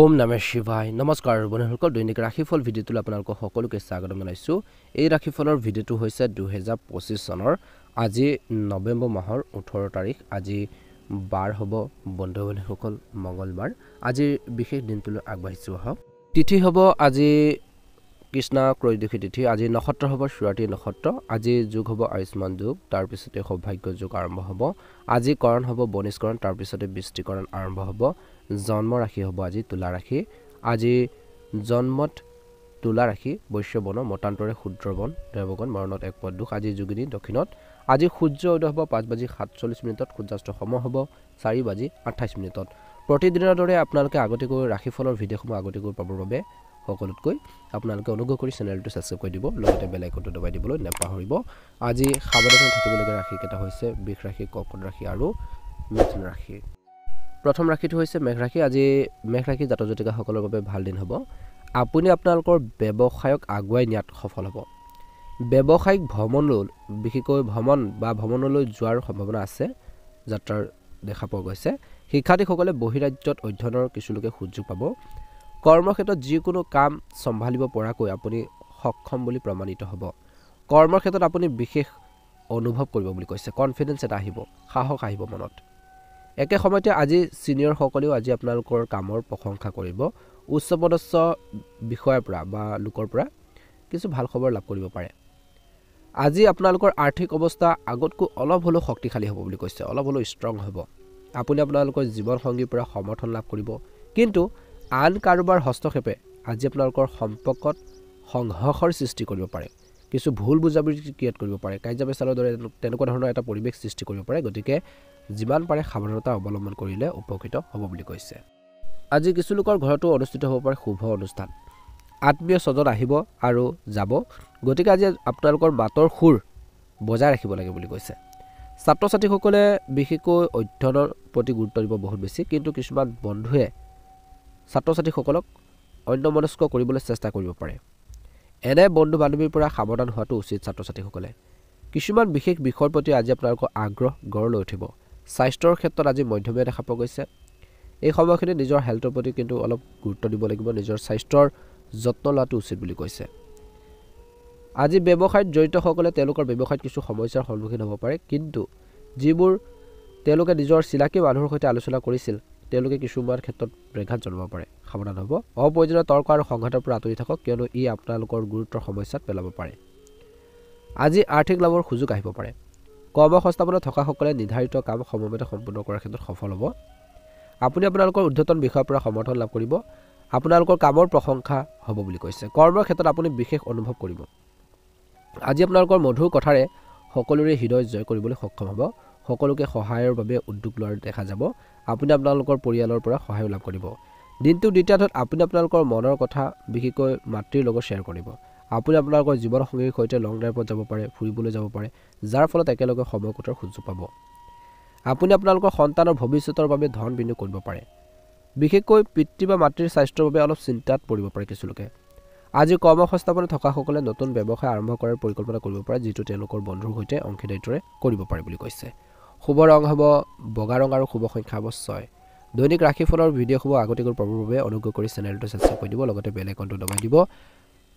ওম নমঃ শিৱায় নমস্কাৰ বন্ধুসকল দৈনিক ৰাশিফল ভিডিঅ'টোলৈ আপোনালোকক সকলোকে স্বাগতম জনাইছোঁ এই ৰাশিফলৰ ভিডিঅ'টো হৈছে 2025 চনৰ আজি নৱেম্বৰ মাহৰ 18 তাৰিখ আজি বাৰ হ'ব বন্ধুসকল মঙ্গলবাৰ আজি বিশেষ দিনটোলৈ আগবাঢ়িছোঁ আহক তিথি হ'ব আজি কৃষ্ণা ত্ৰয়োদশী তিথি আজি নক্ষত্ৰ হ'ব সুৰাতি নক্ষত্ৰ আজি যোগ হ'ব আয়ুষ্মান যোগ তাৰ পিছতে সৌভাগ্য যোগ আৰম্ভ হ'ব আজি কৰণ হ'ব বনিষ্কৰণ তাৰ পিছতে বৃষ্টিকৰণ আৰম্ভ হ'ব জন্ম ৰাশি হ'ব আজি তুলা ৰাশি আজি জন্মত তুলা ৰাশি বৈশ্যবন মতান্তৰে শুদ্ৰবন দেৱগণ মৰণত এক পদ দুখ আজি যোগিনী দক্ষিণত আজি সূৰ্য উদয় হ'ব 5:47 মিনিটত সূৰ্যাস্ত সময় হ'ব 4:28 মিনিটত প্ৰতিদিনৰ দৰে আপোনালোকে আগতীয়াকৈ ৰাশিফলৰ ভিডিঅ'সমূহ আগতীয়াকৈ পাবৰ বাবে সকলোতকৈ আপোনালোকে অনুগ্ৰহ কৰি চেনেলটো সাবস্ক্ৰাইব কৰি দিব লগতে বেল আইকনটো দবাই দিবলৈ নাপাহৰিব আজি সাৱধান থাকিবলগীয়া ৰাশি কেইটা হৈছে বৃষ ৰাশি কৰ্কট ৰাশি আৰু মিথুন ৰাশি প্ৰথম ৰাশিটো হৈছে মেঘ ৰাশি আজি মেঘ ৰাশি জাতক জাতিকাসকলৰ বাবে ভাল দিন হ'ব আপুনি আপোনালোকৰ ব্যৱসায়ক আগুৱাই নিয়াত সফল হ'ব ব্যৱসায়িক ভ্ৰমণলৈ বিশেষকৈ ভ্ৰমণলৈ যোৱাৰ সম্ভাৱনা আছে যাত্ৰাৰ দেখা পোৱা গৈছে শিক্ষাৰ্থীসকলে বহিৰাজ্যত অধ্যয়নৰ কিছু লোকে সুযোগ পাব কৰ্মক্ষেত্ৰত যিকোনো কাম সম্ভালিব পৰাকৈ আপুনি সক্ষম বুলি প্ৰমাণিত হ'ব কৰ্মক্ষেত্ৰত আপুনি বিশেষ অনুভৱ কৰিব বুলি কৈছে কনফিডেন্স এটা আহিব সাহস আহিব মনত একে সময়তে আজি সিনিয়ৰ সকলেও আজি আপোনালোকৰ কামৰ প্ৰশংসা কৰিব উচ্চপদস্থ বিষয়ৰ পৰা বা লোকৰ পৰা কিছু ভাল খবৰ লাভ কৰিব পাৰে আজি আপোনালোকৰ আৰ্থিক অৱস্থা আগতকৈ অলপ হলেও শক্তিশালী হ'ব বুলি কৈছে অলপ হলেও ষ্ট্ৰং হ'ব আপুনি আপোনালোকৰ জীৱন সংগীৰ পৰা সমৰ্থন লাভ কৰিব কিন্তু আন কাৰোবাৰ হস্তক্ষেপে আজি আপোনালোকৰ সম্পৰ্কত সংঘৰ্ষৰ সৃষ্টি কৰিব পাৰে কিছু ভুল বুজাবুজি ক্ৰিয়েট কৰিব পাৰে কাৰ্যবেচালৰ দৰে তেনেকুৱা ধৰণৰ এটা পৰিৱেশ সৃষ্টি কৰিব পাৰে গতিকে যিমান পাৰে সাৱধানতা অৱলম্বন কৰিলে উপকৃত হ'ব বুলি কৈছে আজি কিছু লোকৰ ঘৰতো অনুষ্ঠিত হ'ব পাৰে শুভ অনুষ্ঠান আত্মীয় স্বজন আহিব আৰু যাব গতিকে আজি আপোনালোকৰ মাতৰ সুৰ বজাই ৰাখিব লাগে বুলি কৈছে ছাত্ৰ ছাত্ৰীসকলে বিশেষকৈ অধ্যয়নৰ প্ৰতি গুৰুত্ব দিব বহুত বেছি কিন্তু কিছুমান বন্ধুৱে ছাত্ৰ ছাত্ৰীসকলক অন্যমনস্ক কৰিবলৈ চেষ্টা কৰিব পাৰে এনে বন্ধু বান্ধৱীৰ পৰা সাৱধান হোৱাটো উচিত ছাত্ৰ ছাত্ৰীসকলে কিছুমান বিশেষ বিষয়ৰ প্ৰতি আজি আপোনালোকৰ আগ্ৰহ গঢ় লৈ উঠিব স্বাস্থ্যৰ ক্ষেত্ৰত আজি মধ্যমীয়া দেখা পোৱা গৈছে এই সময়খিনি নিজৰ হেল্থৰ প্ৰতি কিন্তু অলপ গুৰুত্ব দিব লাগিব নিজৰ স্বাস্থ্যৰ যত্ন লোৱাটো উচিত বুলি কৈছে আজি ব্যৱসায়ত জড়িতসকলে তেওঁলোকৰ ব্যৱসায়ত কিছু সমস্যাৰ সন্মুখীন হ'ব পাৰে কিন্তু যিবোৰ তেওঁলোকে নিজৰ চিনাকি মানুহৰ সৈতে আলোচনা কৰিছিল তেওঁলোকে কিছুমান ক্ষেত্ৰত ব্ৰেঘাত জন্মাব পাৰে সাৱধান হ'ব অপ্ৰয়োজনীয় তৰ্ক আৰু সংঘাতৰ পৰা আঁতৰি থাকক কিয়নো ই আপোনালোকৰ গুৰুত্বৰ সমস্যাত পেলাব পাৰে আজি আৰ্থিক লাভৰ সুযোগ আহিব পাৰে কৰ্মসংস্থাপনত থকাসকলে নিৰ্ধাৰিত কাম সময়মতে সম্পূৰ্ণ কৰাৰ ক্ষেত্ৰত সফল হ'ব আপুনি আপোনালোকৰ উদ্ধতন বিষয়ৰ পৰা সমৰ্থন লাভ কৰিব আপোনালোকৰ কামৰ প্ৰশংসা হ'ব বুলি কৈছে কৰ্মৰ ক্ষেত্ৰত আপুনি বিশেষ অনুভৱ কৰিব আজি আপোনালোকৰ মধুৰ কথাৰে সকলোৰে হৃদয় জয় কৰিবলৈ সক্ষম হ'ব সকলোকে সহায়ৰ বাবে উদ্যোগ লোৱাৰ দেখা যাব আপুনি আপোনালোকৰ পৰিয়ালৰ পৰা সহায় লাভ কৰিব দিনটো দ্বিতীয়াত আপুনি আপোনালোকৰ মনৰ কথা বিশেষকৈ মাতৃৰ লগত শ্বেয়াৰ কৰিব আপুনি আপোনালোকৰ জীৱন সংগীৰ সৈতে লং ড্ৰাইভত যাব পাৰে ফুৰিবলৈ যাব পাৰে যাৰ ফলত একেলগে সময় কটোৱাৰ সুযোগ পাব আপুনি আপোনালোকৰ সন্তানৰ ভৱিষ্যতৰ বাবে ধন বিনিয়োগ কৰিব পাৰে বিশেষকৈ পিতৃ বা মাতৃৰ স্বাস্থ্যৰ বাবে অলপ চিন্তাত পৰিব পাৰে কিছু লোকে আজি কৰ্মসংস্থাপনত থকাসকলে নতুন ব্যৱসায় আৰম্ভ কৰাৰ পৰিকল্পনা কৰিব পাৰে যিটো তেওঁলোকৰ বন্ধুৰ সৈতে অংশীদাৰিত্বৰে কৰিব পাৰে বুলি কৈছে শুভ ৰং হ'ব বগা ৰং আৰু শুভ সংখ্যা হ'ব 6 দৈনিক ৰাশিফলৰ ভিডিঅ'সমূহ আগতীয়াকৈ পাবৰ বাবে অনুগ্ৰহ কৰি চেনেলটো সাবস্ক্ৰাইব কৰি দিব লগতে বেল আইকনটো দবাই দিব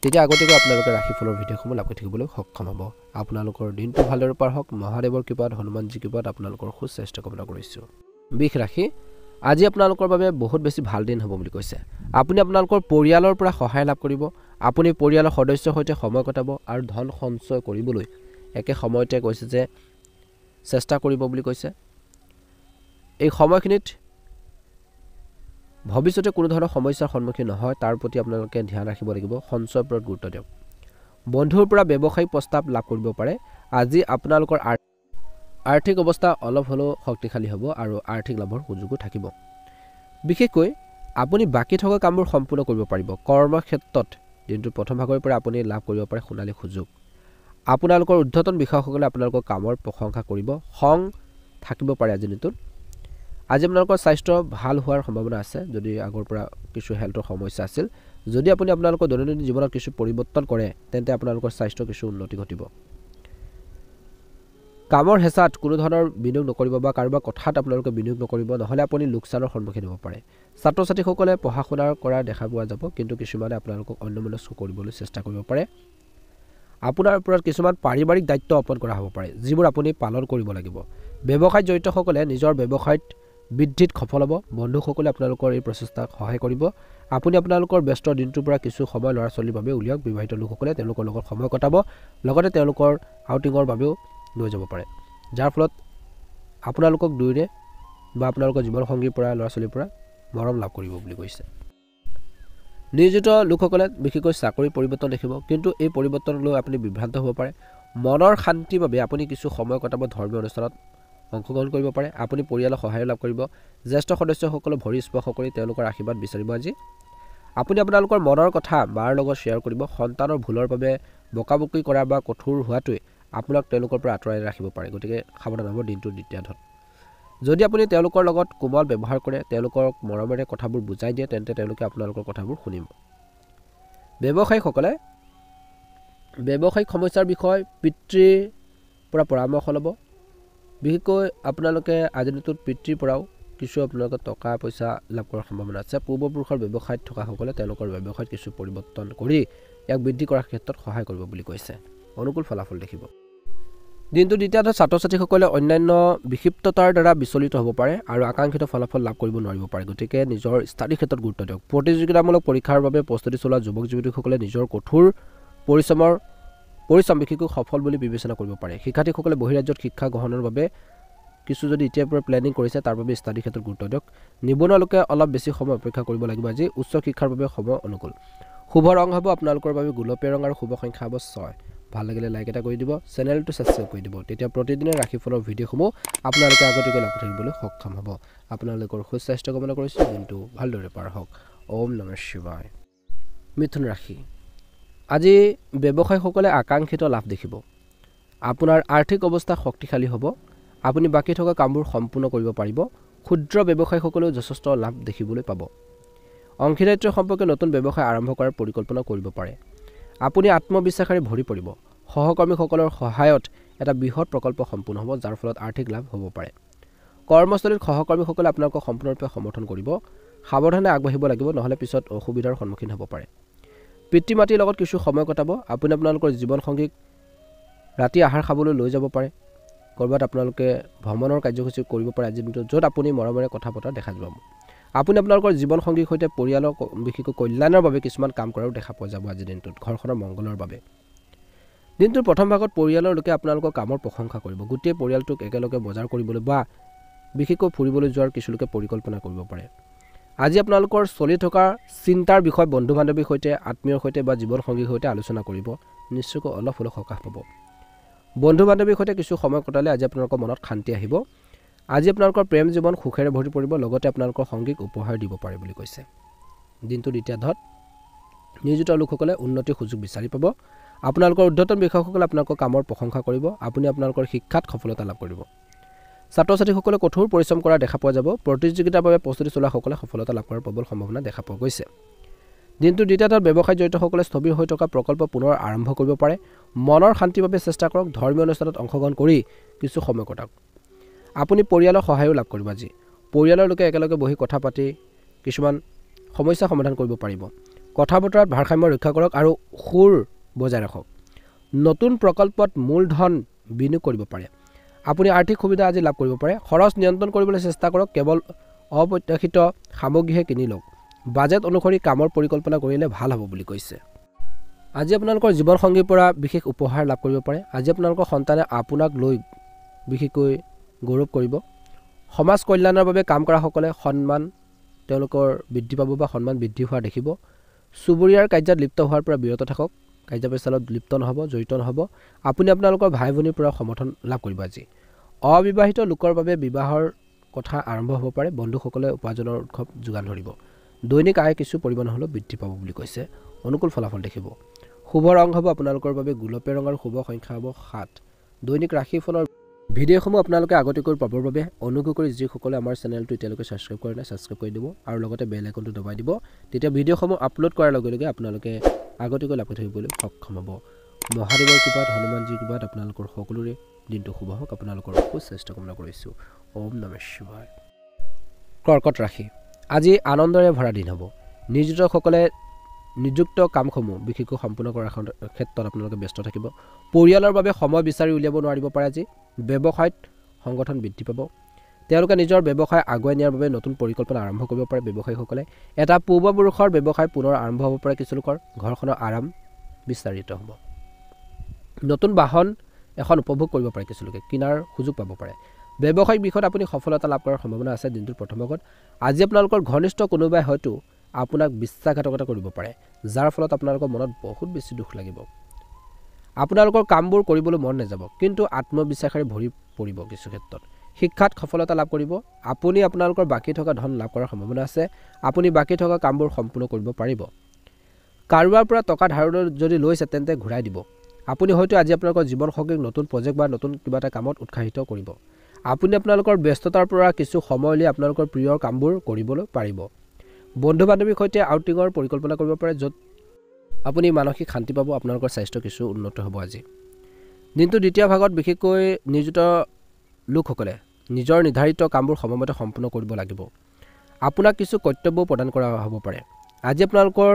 তেতিয়া আগতীয়াকৈ আপোনালোকে ৰাশিফলৰ ভিডিঅ'সমূহ লাভ কৰি থাকিবলৈ সক্ষম হ'ব আপোনালোকৰ দিনটো ভালদৰে পাৰ হওক মহাদেৱৰ কৃপাত হনুমানজী কৃপাত আপোনালোকৰ সুস্বাস্থ্য কামনা কৰিছোঁ বৃষ ৰাশি আজি আপোনালোকৰ বাবে বহুত বেছি ভাল দিন হ'ব বুলি কৈছে আপুনি আপোনালোকৰ পৰিয়ালৰ পৰা সহায় লাভ কৰিব আপুনি পৰিয়ালৰ সদস্যৰ সৈতে সময় কটাব আৰু ধন সঞ্চয় কৰিবলৈ একে সময়তে কৈছে যে চেষ্টা কৰিব বুলি কৈছে এই সময়খিনিত ভৱিষ্যতে কোনো ধৰণৰ সমস্যাৰ সন্মুখীন নহয় তাৰ প্ৰতি আপোনালোকে ধ্যান ৰাখিব লাগিব সঞ্চয়ৰ ওপৰত গুৰুত্ব দিয়ক বন্ধুৰ পৰা ব্যৱসায়িক প্ৰস্তাৱ লাভ কৰিব পাৰে আজি আপোনালোকৰ আৰ্থিক অৱস্থা অলপ হলেও শক্তিশালী হ'ব আৰু আৰ্থিক লাভৰ সুযোগো থাকিব বিশেষকৈ আপুনি বাকি থকা কামবোৰ সম্পূৰ্ণ কৰিব পাৰিব কৰ্মক্ষেত্ৰত দিনটোৰ প্ৰথম ভাগৰ পৰা আপুনি লাভ কৰিব পাৰে সোণালী সুযোগ আপোনালোকৰ উদ্ধতন বিষয়সকলে আপোনালোকৰ কামৰ প্ৰশংসা কৰিব খং থাকিব পাৰে আজি দিনটোত আজি আপোনালোকৰ স্বাস্থ্য ভাল হোৱাৰ সম্ভাৱনা আছে যদি আগৰ পৰা কিছু হেল্থৰ সমস্যা আছিল যদি আপুনি আপোনালোকৰ দৈনন্দিন জীৱনত কিছু পৰিৱৰ্তন কৰে তেন্তে আপোনালোকৰ স্বাস্থ্য কিছু উন্নতি ঘটিব কামৰ হেঁচাত কোনো ধৰণৰ বিনিয়োগ নকৰিব বা কাৰোবাৰ কথাত আপোনালোকে বিনিয়োগ নকৰিব, নহ'লে আপুনি লোকচানৰ সন্মুখীন হ'ব পাৰে। ছাত্ৰ ছাত্ৰীসকলে পঢ়া শুনা কৰা দেখা পোৱা যাব, কিন্তু কিছুমানে আপোনালোকক অন্যমনস্ক কৰিবলৈ চেষ্টা কৰিব পাৰে। আপোনাৰ ওপৰত কিছুমান পাৰিবাৰিক দায়িত্ব অৰ্পণ কৰা হ'ব পাৰে, যিবোৰ আপুনি পালন কৰিব লাগিব। ব্যৱসায়ত জড়িতসকলে নিজৰ ব্যৱসায়ত বৃদ্ধিত সফল হ'ব। বন্ধুসকলে আপোনালোকৰ এই প্ৰচেষ্টাক সহায় কৰিব। আপুনি আপোনালোকৰ ব্যস্ত দিনটোৰ পৰা কিছু সময় ল'ৰা ছোৱালীৰ বাবে উলিয়াওক। বিবাহিত লোকসকলে তেওঁলোকৰ লগত সময় কটাব, লগতে তেওঁলোকৰ আউটিঙৰ বাবেও লৈ যাব পাৰে, যাৰ ফলত আপোনালোকক দুয়োৰে বা আপোনালোকৰ জীৱনসংগীৰ পৰা ল'ৰা ছোৱালীৰ পৰা মৰম লাভ কৰিব বুলি কৈছে। নিয়োজিত লোকসকলে বিশেষকৈ চাকৰি পৰিৱৰ্তন দেখিব, কিন্তু এই পৰিৱৰ্তন লৈ আপুনি বিভ্ৰান্ত হ'ব পাৰে। মনৰ শান্তিৰ বাবে আপুনি কিছু সময় কটাব, ধৰ্মীয় অনুষ্ঠানত অংশগ্ৰহণ কৰিব পাৰে। আপুনি পৰিয়ালৰ সহায় লাভ কৰিব। জ্যেষ্ঠ সদস্যসকলে ভৰি স্পৰ্শ কৰি তেওঁলোকৰ আশীৰ্বাদ বিচাৰিব। আজি আপুনি আপোনালোকৰ মনৰ কথা বাৰ লগত শ্বেয়াৰ কৰিব। সন্তানৰ ভুলৰ বাবে বকাবকি কৰা বা কঠোৰ হোৱাটোৱে আপোনাক তেওঁলোকৰ পৰা আঁতৰাই ৰাখিব পাৰে, গতিকে সাৱধান হ'ব দিনটোৰ দ্বিতীয়াৰ্ধত। যদি আপুনি তেওঁলোকৰ লগত কোমল ব্যৱহাৰ কৰে, তেওঁলোকক মৰমেৰে কথাবোৰ বুজাই দিয়ে, তেন্তে তেওঁলোকে আপোনালোকৰ কথাবোৰ শুনিব। ব্যৱসায়ীসকলে ব্যৱসায়িক সমস্যাৰ বিষয়ে পিতৃৰ পৰা পৰামৰ্শ ল'ব। বিশেষকৈ আপোনালোকে আজিৰ দিনটোত পিতৃৰ পৰাও কিছু আপোনালোকৰ টকা পইচা লাভ কৰাৰ সম্ভাৱনা আছে। পূৰ্বপুৰুষৰ ব্যৱসায়ত থকাসকলে তেওঁলোকৰ ব্যৱসায়ত কিছু পৰিৱৰ্তন কৰি ইয়াক বৃদ্ধি কৰাৰ ক্ষেত্ৰত সহায় কৰিব বুলি কৈছে। অনুকূল ফলাফল দেখিব। দিনটো দ্বিতীয়াৰ্ধত ছাত্ৰ ছাত্ৰীসকলে অন্যান্য বিক্ষিপ্ততাৰ দ্বাৰা বিচলিত হ'ব পাৰে আৰু আকাংক্ষিত ফলাফল লাভ কৰিব নোৱাৰিব পাৰে, গতিকে নিজৰ ষ্টাডিৰ ক্ষেত্ৰত গুৰুত্ব দিয়ক। প্ৰতিযোগিতামূলক পৰীক্ষাৰ বাবে প্ৰস্তুতি চলোৱা যুৱক যুৱতীসকলে নিজৰ কঠোৰ পৰিশ্ৰম বিশেষকৈ সফল বুলি বিবেচনা কৰিব পাৰে। শিক্ষাৰ্থীসকলে বহিৰাজ্যত শিক্ষা গ্ৰহণৰ বাবে কিছু যদি এতিয়াৰ পৰা প্লেনিং কৰিছে, তাৰ বাবে ষ্টাডিৰ ক্ষেত্ৰত গুৰুত্ব দিয়ক। নিবনুৱা লোকে অলপ বেছি সময় অপেক্ষা কৰিব লাগিব। আজি উচ্চ শিক্ষাৰ বাবে সময় অনুকূল। শুভ ৰং হ'ব আপোনালোকৰ বাবে গুলপীয়া ৰং আৰু শুভ সংখ্যা হ'ব 6। ভাল লাগিলে লাইক এটা কৰি দিব, চেনেলটো ছাবস্ক্ৰাইব কৰি দিব, তেতিয়া প্ৰতিদিনে ৰাশিফলৰ ভিডিঅ'সমূহ আপোনালোকে আগতীয়াকৈ লাভ কৰিবলৈ সক্ষম হ'ব। আপোনালোকৰ সুস্বাস্থ্য কামনা কৰিছোঁ, দিনটো ভালদৰে পাৰ হওক। ওম নমঃ শিৱায়। মিথুন ৰাশি, আজি ব্যৱসায়ীসকলে আকাংক্ষিত লাভ দেখিব। আপোনাৰ আৰ্থিক অৱস্থা শক্তিশালী হ'ব। আপুনি বাকী থকা কামবোৰ সম্পূৰ্ণ কৰিব পাৰিব। ক্ষুদ্ৰ ব্যৱসায়ীসকলেও যথেষ্ট লাভ দেখিবলৈ পাব। অংশীদাৰিত্ব সম্পৰ্কে নতুন ব্যৱসায় আৰম্ভ কৰাৰ পৰিকল্পনা কৰিব পাৰে। আপুনি আত্মবিশ্বাসেৰে ভৰি পৰিব। সহকৰ্মীসকলৰ সহায়ত এটা বৃহৎ প্ৰকল্প সম্পূৰ্ণ হ'ব, যাৰ ফলত আৰ্থিক লাভ হ'ব পাৰে। কৰ্মস্থলীত সহকৰ্মীসকলে আপোনালোকক সম্পূৰ্ণৰূপে সমৰ্থন কৰিব। সাৱধানে আগবাঢ়িব লাগিব, নহ'লে পিছত অসুবিধাৰ সন্মুখীন হ'ব পাৰে। পিতৃ মাতৃৰ লগত কিছু সময় কটাব। আপুনি আপোনালোকৰ জীৱনসংগীক ৰাতি আহাৰ খাবলৈ লৈ যাব পাৰে। ক'ৰবাত আপোনালোকে ভ্ৰমণৰ কাৰ্যসূচী কৰিব পাৰে আজিৰ দিনটোত, য'ত আপুনি মৰমেৰে কথা পতা দেখা যাব। আপুনি আপোনালোকৰ জীৱনসংগীৰ সৈতে পৰিয়ালৰ বিশেষকৈ কল্যাণৰ বাবে কিছুমান কাম কৰাও দেখা পোৱা যাব আজিৰ দিনটোত, ঘৰখনৰ মংগলৰ বাবে। দিনটোৰ প্ৰথম ভাগত পৰিয়ালৰ লোকে আপোনালোকৰ কামৰ প্ৰশংসা কৰিব। গোটেই পৰিয়ালটোক একেলগে বজাৰ কৰিবলৈ বা বিশেষকৈ ফুৰিবলৈ যোৱাৰ কিছুলোকে পৰিকল্পনা কৰিব পাৰে। আজি আপোনালোকৰ চলি থকা চিন্তাৰ বিষয় বন্ধু বান্ধৱীৰ সৈতে, আত্মীয়ৰ সৈতে বা জীৱনসংগীৰ সৈতে আলোচনা কৰিব। নিশ্চয়কৈ অলপ হ'লেও সকাহ পাব। বন্ধু বান্ধৱীৰ সৈতে কিছু সময় কটালে আজি আপোনালোকৰ মনত শান্তি আহিব। আজি আপোনালোকৰ প্ৰেম জীৱন সুখেৰে ভৰি পৰিব, লগতে আপোনালোকৰ সংগীক উপহাৰ দিব পাৰে বুলি কৈছে। দিনটো দ্বিতীয়াৰ্ধত নিয়োজিত লোকসকলে উন্নতিৰ সুযোগ বিচাৰি পাব। আপোনালোকৰ ঊৰ্ধ্বতন বিষয়াসকলে আপোনালোকৰ কামৰ প্ৰশংসা কৰিব। আপুনি আপোনালোকৰ শিক্ষাত সফলতা লাভ কৰিব। ছাত্ৰ ছাত্ৰীসকলে কঠোৰ পৰিশ্ৰম কৰা দেখা পোৱা যাব। প্ৰতিযোগিতাৰ বাবে প্ৰস্তুতি চলোৱাসকলে সফলতা লাভ কৰাৰ প্ৰবল সম্ভাৱনা দেখা পোৱা গৈছে। দিনটো দ্বিতীয়াৰ্ধত ব্যৱসায়ত জড়িতসকলে স্থবিৰ হৈ থকা প্ৰকল্প পুনৰ আৰম্ভ কৰিব পাৰে। মনৰ শান্তিৰ বাবে চেষ্টা কৰক। ধৰ্মীয় অনুষ্ঠানত অংশগ্ৰহণ কৰি কিছু সময় কটাওক। আপুনি পৰিয়ালৰ সহায়ো লাভ কৰিব। আজি পৰিয়ালৰ লোকে একেলগে বহি কথা পাতি কিছুমান সমস্যা সমাধান কৰিব পাৰিব। কথা বতৰাত ভাৰসাম্য ৰক্ষা কৰক আৰু সুৰ বজাই ৰাখক। নতুন প্ৰকল্পত মূলধন বিনিয়োগ কৰিব পাৰে। আপুনি আৰ্থিক সুবিধা আজি লাভ কৰিব পাৰে। খৰচ নিয়ন্ত্ৰণ কৰিবলৈ চেষ্টা কৰক। কেৱল অপ্ৰত্যাশিত সামগ্ৰীহে কিনি লওক। বাজেট অনুসৰি কামৰ পৰিকল্পনা কৰিলে ভাল হ'ব বুলি কৈছে। আজি আপোনালোকৰ জীৱনসংগীৰ পৰা বিশেষ উপহাৰ লাভ কৰিব পাৰে। আজি আপোনালোকৰ সন্তানে আপোনাক লৈ বিশেষকৈ গৌৰৱ কৰিব। সমাজ কল্যাণৰ বাবে কাম কৰাসকলে সন্মান তেওঁলোকৰ বৃদ্ধি পাব বা সন্মান বৃদ্ধি হোৱা দেখিব। চুবুৰীয়াৰ কাৰ্যত লিপ্ত হোৱাৰ পৰা বিৰত থাকক। কাৰ্যপৰিচালত লিপ্ত নহ'ব, জড়িত নহ'ব। আপুনি আপোনালোকৰ ভাই ভনীৰ পৰা সমৰ্থন লাভ কৰিব। আজি অবিবাহিত লোকৰ বাবে বিবাহৰ কথা আৰম্ভ হ'ব পাৰে। বন্ধুসকলে উপাৰ্জনৰ উৎসৱ যোগান ধৰিব। দৈনিক আয় কিছু পৰিমাণ হ'লেও বৃদ্ধি পাব বুলি কৈছে। অনুকূল ফলাফল দেখিব। শুভ ৰং হ'ব আপোনালোকৰ বাবে গুলপীয়া ৰং আৰু শুভ সংখ্যা হ'ব 7। দৈনিক ৰাশিফলৰ ভিডিঅ'সমূহ আপোনালোকে আগতীয়াকৈ পাবৰ বাবে অনুগ্ৰহ কৰি যিসকলে আমাৰ চেনেলটো এতিয়ালৈকে ছাবস্ক্ৰাইব কৰা নাই ছাবস্ক্ৰাইব কৰি দিব আৰু লগতে বেল আইকনটো দবাই দিব। তেতিয়া ভিডিঅ'সমূহ আপলোড কৰাৰ লগে লগে আপোনালোকে আগতীয়াকৈ লাভ কৰি থাকিবলৈ সক্ষম হ'ব। মহাদেৱৰ কৃপাত, হনুমানজীৰ কৃপাত আপোনালোকৰ সকলোৰে দিনটো শুভ হওক আপোনালোকৰ সুস্বাস্থ্য কামনা কৰিছোঁ ওম নমঃ শিৱায় কৰ্কট ৰাশি আজি আনন্দৰে ভৰা দিন হ'ব নিয়োজিতসকলে নিযুক্ত কামসমূহ বিশেষকৈ সম্পূৰ্ণ কৰাৰ ক্ষেত্ৰত আপোনালোকে ব্যস্ত থাকিব পৰিয়ালৰ বাবে সময় বিচাৰি উলিয়াব নোৱাৰিব পাৰে আজি ব্যৱসায়ত সংগঠন বৃদ্ধি পাব তেওঁলোকে নিজৰ ব্যৱসায় আগুৱাই নিয়াৰ বাবে নতুন পৰিকল্পনা আৰম্ভ কৰিব পাৰে ব্যৱসায়ীসকলে এটা পূৰ্বপুৰুষৰ ব্যৱসায় পুনৰ আৰম্ভ হ'ব পাৰে কিছুলোকৰ ঘৰখনৰ আৰাম বিস্তাৰিত হ'ব নতুন বাহন এখন উপভোগ কৰিব পাৰে কিছুলোকে কিনাৰ সুযোগ পাব পাৰে ব্যৱসায়িক বিষয়ত আপুনি সফলতা লাভ কৰাৰ সম্ভাৱনা আছে দিনটোৰ প্ৰথম ভাগত আজি আপোনালোকৰ ঘনিষ্ঠ কোনোবাই হয়তো আপোনাক বিশ্বাসঘাতকতা কৰিব পাৰে যাৰ ফলত আপোনালোকৰ মনত বহুত বেছি দুখ লাগিব আপোনালোকৰ কামবোৰ কৰিবলৈ মন নাযাব কিন্তু আত্মবিশ্বাসেৰে ভৰি পৰিব কিছু ক্ষেত্ৰত শিক্ষাত সফলতা লাভ কৰিব আপুনি আপোনালোকৰ বাকী থকা ধন লাভ কৰাৰ সম্ভাৱনা আছে আপুনি বাকী থকা কামবোৰ সম্পূৰ্ণ কৰিব পাৰিব কাৰোবাৰ পৰা টকা ধাৰলৈ যদি লৈছে তেন্তে ঘূৰাই দিব আপুনি হয়তো আজি আপোনালোকৰ জীৱন সংগীক নতুন প্ৰজেক্ট বা নতুন কিবা এটা কামত উৎসাহিত কৰিব আপুনি আপোনালোকৰ ব্যস্ততাৰ পৰা কিছু সময় লৈ আপোনালোকৰ প্ৰিয় কামবোৰ কৰিবলৈ পাৰিব বন্ধু বান্ধৱীৰ সৈতে আউটিঙৰ পৰিকল্পনা কৰিব পাৰে য'ত আপুনি মানসিক শান্তি পাব আপোনালোকৰ স্বাস্থ্য কিছু উন্নত হ'ব আজি দিনটো দ্বিতীয় ভাগত বিশেষকৈ নিয়োজিত লোকসকলে নিজৰ নিৰ্ধাৰিত কামবোৰ সময়মতে সম্পূৰ্ণ কৰিব লাগিব আপোনাক কিছু কৰ্তব্য প্ৰদান কৰা হ'ব পাৰে আজি আপোনালোকৰ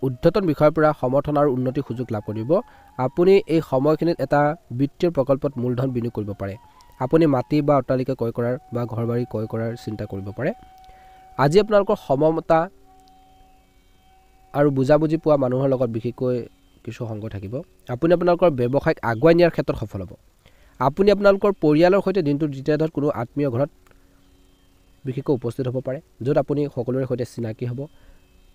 উদ্ধতন বিষয়ৰ পৰা সমৰ্থন আৰু উন্নতিৰ সুযোগ লাভ কৰিব আপুনি এই সময়খিনিত এটা বিত্তীয় প্ৰকল্পত মূলধন বিনিয়োগ কৰিব পাৰে আপুনি মাটি বা অট্টালিকা ক্ৰয় কৰাৰ বা ঘৰবাৰী ক্ৰয় কৰাৰ চিন্তা কৰিব পাৰে আজি আপোনালোকৰ সমমতা আৰু বুজাবুজি পোৱা মানুহৰ লগত বিশেষকৈ কিছু সংগ থাকিব আপুনি আপোনালোকৰ ব্যৱসায়িক আগুৱাই নিয়াৰ ক্ষেত্ৰত সফল হ'ব আপুনি আপোনালোকৰ পৰিয়ালৰ সৈতে দিনটোৰ দ্বিতীয় ভাগত কোনো আত্মীয় ঘৰত বিশেষকৈ উপস্থিত হ'ব পাৰে য'ত আপুনি সকলোৰে সৈতে চিনাকি হ'ব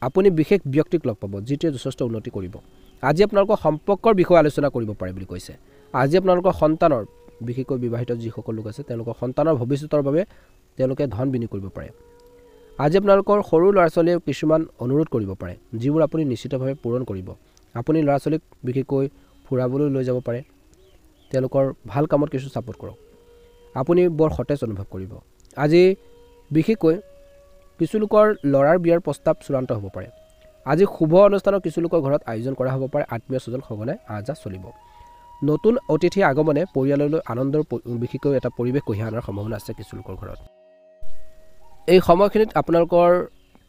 আপুনি বিশেষ ব্যক্তিক লগ পাব যিটোৱে যথেষ্ট উন্নতি কৰিব আজি আপোনালোকৰ সম্পৰ্কৰ বিষয়ে আলোচনা কৰিব পাৰে বুলি কৈছে আজি আপোনালোকৰ সন্তানৰ বিশেষকৈ বিবাহিত যিসকল লোক আছে তেওঁলোকৰ সন্তানৰ ভৱিষ্যতৰ বাবে তেওঁলোকে ধন বিনিয়োগ কৰিব পাৰে আজি আপোনালোকৰ সৰু ল'ৰা ছোৱালীয়ে কিছুমান অনুৰোধ কৰিব পাৰে যিবোৰ আপুনি নিশ্চিতভাৱে পূৰণ কৰিব আপুনি ল'ৰা ছোৱালীক বিশেষকৈ ফুৰাবলৈ লৈ যাব পাৰে তেওঁলোকৰ ভাল কামত কিছু ছাপোৰ্ট কৰক আপুনি বৰ সতেজ অনুভৱ কৰিব আজি বিশেষকৈ কিছু লোকৰ ল'ৰাৰ বিয়াৰ প্ৰস্তাৱ চূড়ান্ত হ'ব পাৰে আজি শুভ অনুষ্ঠানৰ কিছু লোকৰ ঘৰত আয়োজন কৰা হ'ব পাৰে আত্মীয় স্বজন সঘনাই আহ চলিব নতুন অতিথি আগমনে পৰিয়াললৈ আনন্দৰ বিশেষকৈ এটা পৰিৱেশ কঢ়িয়াই অনাৰ সম্ভাৱনা আছে কিছু লোকৰ ঘৰত এই সময়খিনিত আপোনালোকৰ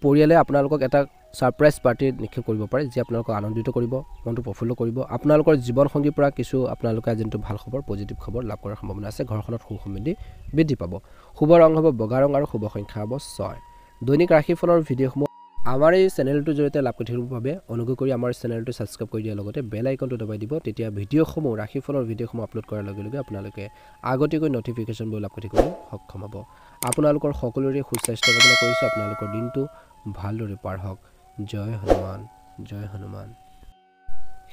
পৰিয়ালে আপোনালোকক এটা ছাৰপ্ৰাইজ পাৰ্টি নিক্ষেপ কৰিব পাৰে যি আপোনালোকক আনন্দিত কৰিব মনটো প্ৰফুল্ল কৰিব আপোনালোকৰ জীৱনসংগীৰ পৰা কিছু আপোনালোকে যোনটো ভাল খবৰ পজিটিভ খবৰ লাভ কৰাৰ সম্ভাৱনা আছে ঘৰখনত সুখ সমৃদ্ধি বৃদ্ধি পাব শুভ ৰং হ'ব বগা ৰং আৰু শুভ সংখ্যা হ'ব 6 দৈনিক ৰাশিফলৰ ভিডিঅ'সমূহ আমাৰ এই চেনেলটোৰ জৰিয়তে লাভ কৰি থাকিবৰ বাবে অনুগ্ৰহ কৰি আমাৰ চেনেলটো ছাবস্ক্ৰাইব কৰি দিয়াৰ লগতে বেল আইকনটো দবাই দিব তেতিয়া ভিডিঅ'সমূহ ৰাশিফলৰ ভিডিঅ'সমূহ আপলোড কৰাৰ লগে লগে আপোনালোকে আগতীয়াকৈ নটিফিকেশ্যনবোৰ লাভ কৰি থাকিবলৈ সক্ষম হ'ব আপোনালোকৰ সকলোৰে সুস্বাস্থ্য কামনা কৰিছোঁ আপোনালোকৰ দিনটো ভালদৰে পাৰ হওক জয় হনুমান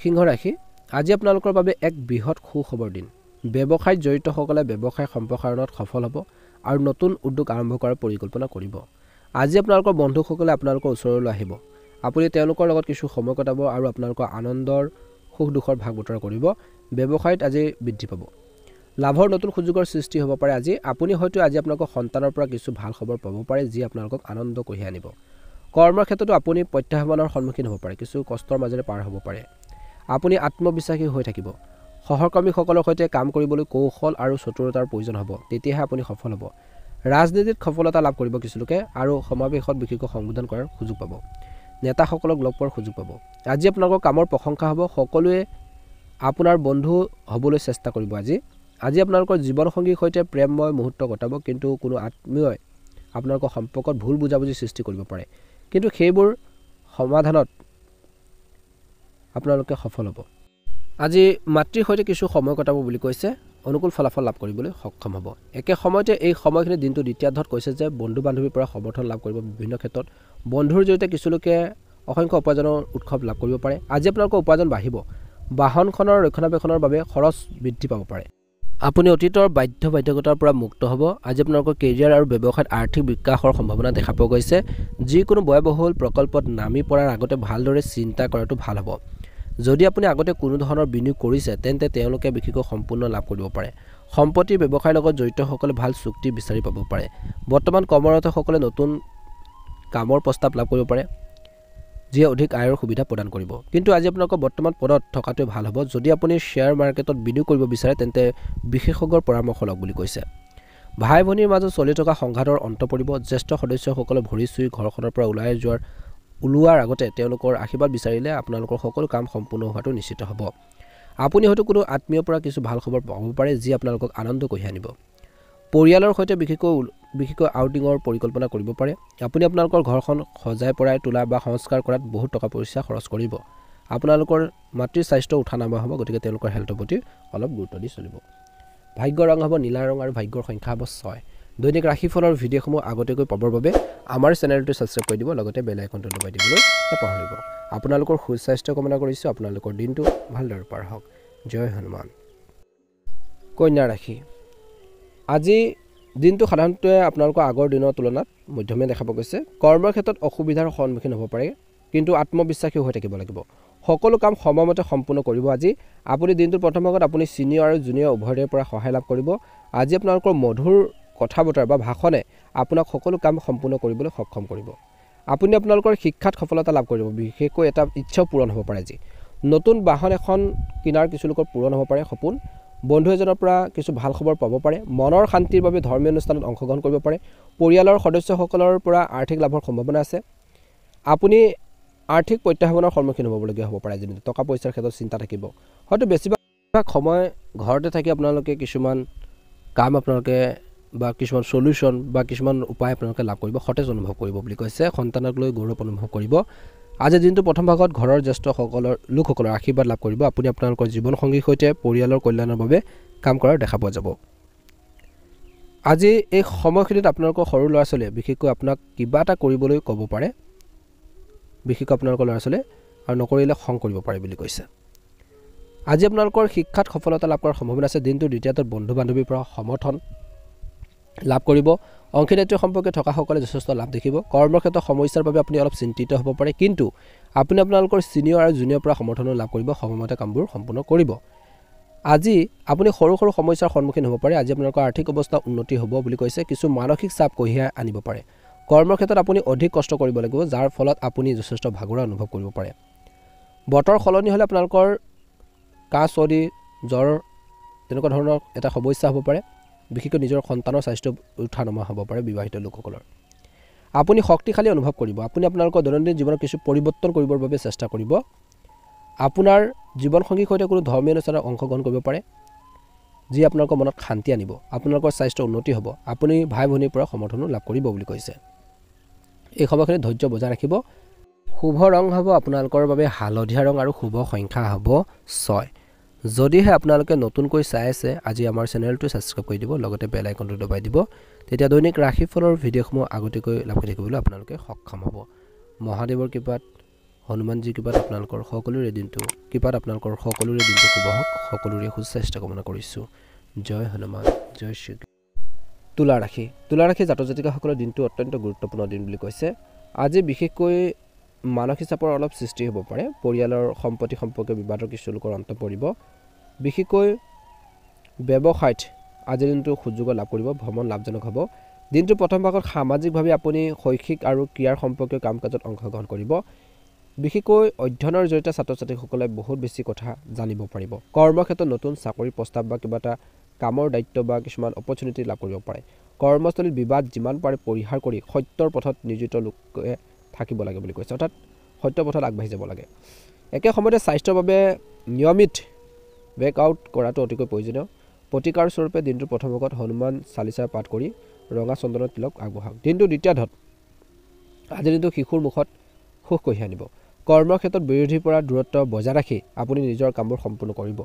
সিংহ ৰাশি আজি আপোনালোকৰ বাবে এক বৃহৎ সুখবৰ দিন ব্যৱসায়ত জড়িতসকলে ব্যৱসায় সম্প্ৰসাৰণত সফল হ'ব আৰু নতুন উদ্যোগ আৰম্ভ কৰাৰ পৰিকল্পনা কৰিব আজি আপোনালোকৰ বন্ধুসকলে আপোনালোকৰ ওচৰলৈ আহিব আপুনি তেওঁলোকৰ লগত কিছু সময় কটাব আৰু আপোনালোকৰ আনন্দৰ সুখ দুখৰ ভাগ বতৰা কৰিব ব্যৱসায়ত আজি বৃদ্ধি পাব লাভৰ নতুন সুযোগৰ সৃষ্টি হ'ব পাৰে আজি আপুনি হয়তো আজি আপোনালোকৰ সন্তানৰ পৰা কিছু ভাল খবৰ পাব পাৰে যি আপোনালোকক আনন্দ কঢ়িয়াই আনিব কৰ্মৰ ক্ষেত্ৰতো আপুনি প্ৰত্যাহ্বানৰ সন্মুখীন হ'ব পাৰে কিছু কষ্টৰ মাজেৰে পাৰ হ'ব পাৰে আপুনি আত্মবিশ্বাসী হৈ থাকিব সহকৰ্মীসকলৰ সৈতে কাম কৰিবলৈ কৌশল আৰু চতুৰতাৰ প্ৰয়োজন হ'ব তেতিয়াহে আপুনি সফল হ'ব ৰাজনীতিত সফলতা লাভ কৰিব কিছু লোকে আৰু সমাৱেশত বিশেষকৈ সংবোধন কৰাৰ সুযোগ পাব নেতাসকলক লগ পোৱাৰ সুযোগ পাব আজি আপোনালোকৰ কামৰ প্ৰশংসা হ'ব সকলোৱে আপোনাৰ বন্ধু হ'বলৈ চেষ্টা কৰিব আজি আপোনালোকৰ জীৱনসংগীৰ সৈতে প্ৰেমময় মুহূৰ্ত কটাব কিন্তু কোনো আত্মীয়ই আপোনালোকৰ সম্পৰ্কত ভুল বুজাবুজি সৃষ্টি কৰিব পাৰে কিন্তু সেইবোৰ সমাধানত আপোনালোকে সফল হ'ব আজি মাতৃৰ সৈতে কিছু সময় কটাব বুলি কৈছে অনুকূল ফলাফল লাভ কৰিবলৈ সক্ষম হ'ব একে সময়তে এই সময়খিনি দিনটো দ্বিতীয়াৰ্ধত কৈছে যে বন্ধু বান্ধৱীৰ পৰা সমৰ্থন লাভ কৰিব বিভিন্ন ক্ষেত্ৰত বন্ধুৰ জৰিয়তে কিছু লোকে অসংখ্য উপাৰ্জনৰ উৎসৱ লাভ কৰিব পাৰে আজি আপোনালোকৰ উপাৰ্জন বাঢ়িব বাহনখনৰ ৰক্ষণাবেক্ষণৰ বাবে খৰচ বৃদ্ধি পাব পাৰে আপুনি অতীতৰ বাধ্যবাধকতাৰ পৰা মুক্ত হ'ব আজি আপোনালোকৰ কেৰিয়াৰ আৰু ব্যৱসায়ত আৰ্থিক বিকাশৰ সম্ভাৱনা দেখা পোৱা গৈছে যিকোনো ব্যয়বহুল প্ৰকল্পত নামি পৰাৰ আগতে ভালদৰে চিন্তা কৰাটো ভাল হ'ব যদি আপুনি আগতে কোনো ধৰণৰ বিনিয়োগ কৰিছে তেন্তে তেওঁলোকে বিশেষকৈ সম্পূৰ্ণ লাভ কৰিব পাৰে সম্পত্তি ব্যৱসায়ৰ লগত জড়িতসকলে ভাল চুক্তি বিচাৰি পাব পাৰে বৰ্তমান কৰ্মৰতসকলে নতুন কামৰ প্ৰস্তাৱ লাভ কৰিব পাৰে যিয়ে অধিক আয়ৰ সুবিধা প্ৰদান কৰিব। কিন্তু আজি আপোনালোকৰ বৰ্তমান পদত থকাটোৱে ভাল হ'ব। যদি আপুনি শ্বেয়াৰ মাৰ্কেটত বিনিয়োগ কৰিব বিচাৰে তেন্তে বিশেষজ্ঞৰ পৰামৰ্শ লওক বুলি কৈছে। ভাই ভনীৰ মাজত চলি থকা সংঘাতৰ অন্ত পৰিব। জ্যেষ্ঠ সদস্যসকলে ভৰি চুই ঘৰখনৰ পৰা ওলোৱাৰ আগতে তেওঁলোকৰ আশীৰ্বাদ বিচাৰিলে আপোনালোকৰ সকলো কাম সম্পূৰ্ণ হোৱাটো নিশ্চিত হ'ব। আপুনি হয়তো কোনো আত্মীয়ৰ পৰা কিছু ভাল খবৰ পাব পাৰে যি আপোনালোকক আনন্দ কঢ়িয়াই আনিব। পৰিয়ালৰ সৈতে বিশেষকৈ আউটিঙৰ পৰিকল্পনা কৰিব পাৰে। আপুনি আপোনালোকৰ ঘৰখন সজাই পৰাই তোলা বা সংস্কাৰ কৰাত বহুত টকা পইচা খৰচ কৰিব। আপোনালোকৰ মাতৃৰ স্বাস্থ্য উঠা নামা হ'ব, গতিকে তেওঁলোকৰ হেল্থৰ প্ৰতি অলপ গুৰুত্ব দি চলিব। ভাগ্যৰ ৰং হ'ব নীলা ৰং আৰু ভাগ্যৰ সংখ্যা হ'ব 6। দৈনিক ৰাশিফলৰ ভিডিঅ'সমূহ আগতীয়াকৈ পাবৰ বাবে আমাৰ চেনেলটো ছাবস্ক্ৰাইব কৰি দিব, লগতে বেল আইকনটো দবাই দিবলৈ নাপাহৰিব। আপোনালোকৰ সুস্বাস্থ্য কামনা কৰিছোঁ। আপোনালোকৰ দিনটো ভালদৰে পাৰ হওক। জয় হনুমান। কন্যা ৰাশি। আজি দিনটো সাধাৰণতে আপোনালোকৰ আগৰ দিনৰ তুলনাত মধ্যমীয়া দেখা পোৱা গৈছে। কৰ্মৰ ক্ষেত্ৰত অসুবিধাৰ সন্মুখীন হ'ব পাৰে, কিন্তু আত্মবিশ্বাসী হৈ থাকিব লাগিব। সকলো কাম সময়মতে সম্পূৰ্ণ কৰিব। আজি আপুনি দিনটোৰ প্ৰথম ভাগত আপুনি ছিনিয়ৰ আৰু জুনিয়ৰ উভয়ৰে পৰা সহায় লাভ কৰিব। আজি আপোনালোকৰ মধুৰ কথা বতৰা বা ভাষণে আপোনাক সকলো কাম সম্পূৰ্ণ কৰিবলৈ সক্ষম কৰিব। আপুনি আপোনালোকৰ শিক্ষাত সফলতা লাভ কৰিব। বিশেষকৈ এটা ইচ্ছাও পূৰণ হ'ব পাৰে। আজি নতুন বাহন এখন কিনাৰ কিছু লোকৰ পূৰণ হ'ব পাৰে সপোন। বন্ধু এজনৰ পৰা কিছু ভাল খবৰ পাব পাৰে। মনৰ শান্তিৰ বাবে ধৰ্মীয় অনুষ্ঠানত অংশগ্ৰহণ কৰিব পাৰে। পৰিয়ালৰ সদস্যসকলৰ পৰা আৰ্থিক লাভৰ সম্ভাৱনা আছে। আপুনি আৰ্থিক প্ৰত্যাহ্বানৰ সন্মুখীন হ'বলগীয়া হ'ব পাৰে। আজি টকা পইচাৰ ক্ষেত্ৰত চিন্তা থাকিব। হয়তো বেছিভাগ সময় ঘৰতে থাকি আপোনালোকে কিছুমান কাম বা কিছুমান সলিউশ্যন বা কিছুমান উপায় আপোনালোকে লাভ কৰিব, সতেজ অনুভৱ কৰিব বুলি কৈছে। সন্তানক লৈ গৌৰৱ অনুভৱ কৰিব। আজি দিনটো প্ৰথম ভাগত ঘৰৰ জ্যেষ্ঠ লোকসকলৰ আশীৰ্বাদ লাভ কৰিব। আপুনি আপোনালোকৰ জীৱনসংগীৰ সৈতে পৰিয়ালৰ কল্যাণৰ বাবে কাম কৰাৰ দেখা পোৱা যাব। আজি এই সময়খিনিত আপোনালোকৰ সৰু ল'ৰা ছোৱালীয়ে বিশেষকৈ আপোনাক কিবা এটা কৰিবলৈ ক'ব পাৰে, বিশেষকৈ আপোনালোকৰ ল'ৰা ছোৱালীয়ে, আৰু নকৰিলে খং কৰিব পাৰে বুলি কৈছে। আজি আপোনালোকৰ শিক্ষাত সফলতা লাভ কৰাৰ সম্ভাৱনা আছে। দিনটো দ্বিতীয়টোত বন্ধু বান্ধৱীৰ পৰা সমৰ্থন লাভ কৰিব। অংশীদাৰিত্ব সম্পৰ্কে থকাসকলে যথেষ্ট লাভ দেখিব। কৰ্মৰ ক্ষেত্ৰত সমস্যাৰ বাবে আপুনি অলপ চিন্তিত হ'ব পাৰে, কিন্তু আপুনি আপোনালোকৰ ছিনিয়ৰ আৰু জুনিয়ৰৰ পৰা সমৰ্থন লাভ কৰিব। সময়মতে কামবোৰ সম্পূৰ্ণ কৰিব। আজি আপুনি সৰু সৰু সমস্যাৰ সন্মুখীন হ'ব পাৰে। আজি আপোনালোকৰ আৰ্থিক অৱস্থা উন্নতি হ'ব বুলি কৈছে। কিছু মানসিক চাপ কঢ়িয়াই আনিব পাৰে। কৰ্মৰ ক্ষেত্ৰত আপুনি অধিক কষ্ট কৰিব লাগিব, যাৰ ফলত আপুনি যথেষ্ট ভাগৰুৱা অনুভৱ কৰিব পাৰে। বতৰ সলনি হ'লে আপোনালোকৰ কাহ চৰ্দি জ্বৰ তেনেকুৱা ধৰণৰ এটা সমস্যা হ'ব পাৰে। বিশেষকৈ নিজৰ সন্তানৰ স্বাস্থ্য উঠা নমা হ'ব পাৰে বিবাহিত লোকসকলৰ। আপুনি শক্তিশালী অনুভৱ কৰিব। আপুনি আপোনালোকৰ দৈনন্দিন জীৱনত কিছু পৰিৱৰ্তন কৰিবৰ বাবে চেষ্টা কৰিব। আপোনাৰ জীৱনসংগীৰ সৈতে কোনো ধৰ্মীয় অনুষ্ঠানত অংশগ্ৰহণ কৰিব পাৰে, যি আপোনালোকৰ মনত শান্তি আনিব। আপোনালোকৰ স্বাস্থ্য উন্নতি হ'ব। আপুনি ভাই ভনীৰ পৰা সমৰ্থনো লাভ কৰিব বুলি কৈছে। এই সময়খিনি ধৈৰ্য বজাই ৰাখিব। শুভ ৰং হ'ব আপোনালোকৰ বাবে হালধীয়া ৰং আৰু শুভ সংখ্যা হ'ব 6। যদিহে আপোনালোকে নতুনকৈ চাই আছে, আজি আমাৰ চেনেলটো ছাবস্ক্ৰাইব কৰি দিব, লগতে বেল আইকনটো দবাই দিব। তেতিয়া দৈনিক ৰাশিফলৰ ভিডিঅ'সমূহ আগতীয়াকৈ লাভ কৰি থাকিবলৈ আপোনালোকে সক্ষম হ'ব। মহাদেৱৰ কৃপাত, হনুমানজীৰ কৃপাত আপোনালোকৰ সকলোৰে দিনটো শুভ হওক। সকলোৰে সুস্বাস্থ্য কামনা কৰিছোঁ। জয় হনুমান, জয় শ্ৰী। তুলা ৰাশি। তুলা ৰাশি জাতক জাতিকাসকলৰ দিনটো অত্যন্ত গুৰুত্বপূৰ্ণ দিন বুলি কৈছে। আজি বিশেষকৈ মানসিক চাপৰ অলপ সৃষ্টি হ'ব পাৰে। পৰিয়ালৰ সম্পত্তি সম্পৰ্কে বিবাদৰ কিছু লোকৰ অন্ত পৰিব। বিশেষকৈ ব্যৱসায়ত আজিৰ দিনটো সুযোগ লাভ কৰিব। ভ্ৰমণ লাভজনক হ'ব। দিনটোৰ প্ৰথম ভাগত সামাজিকভাৱে আপুনি শৈক্ষিক আৰু ক্ৰীড়াৰ সম্পৰ্কীয় কাম কাজত অংশগ্ৰহণ কৰিব। বিশেষকৈ অধ্যয়নৰ জৰিয়তে ছাত্ৰ ছাত্ৰীসকলে বহুত বেছি কথা জানিব পাৰিব। কৰ্মক্ষেত্ৰত নতুন চাকৰি প্ৰস্তাৱ বা কিবা এটা কামৰ দায়িত্ব বা কিছুমান অপৰচুনিটি লাভ কৰিব পাৰে। কৰ্মস্থলীত বিবাদ যিমান পাৰে পৰিহাৰ কৰি সত্যৰ পথত নিয়োজিত লোকে থাকিব লাগে বুলি কৈছে, অৰ্থাৎ সত্য পথত আগবাঢ়ি যাব লাগে। একে সময়তে স্বাস্থ্যৰ বাবে নিয়মিত ৱৰ্কআউট কৰাটো অতিকৈ প্ৰয়োজনীয়। প্ৰতিকাৰ স্বৰূপে দিনটোৰ প্ৰথম ভাগত হনুমান চালিচা পাঠ কৰি ৰঙা চন্দনৰ তিলক আগবঢ়াওক। দিনটোৰ দ্বিতীয়াৰ্ধত আজিৰ দিনটো শিশুৰ মুখত সুখ কঢ়িয়াই আনিব। কৰ্মৰ ক্ষেত্ৰত বিৰোধীৰ পৰা দূৰত্ব বজাই ৰাখি আপুনি নিজৰ কামবোৰ সম্পূৰ্ণ কৰিব।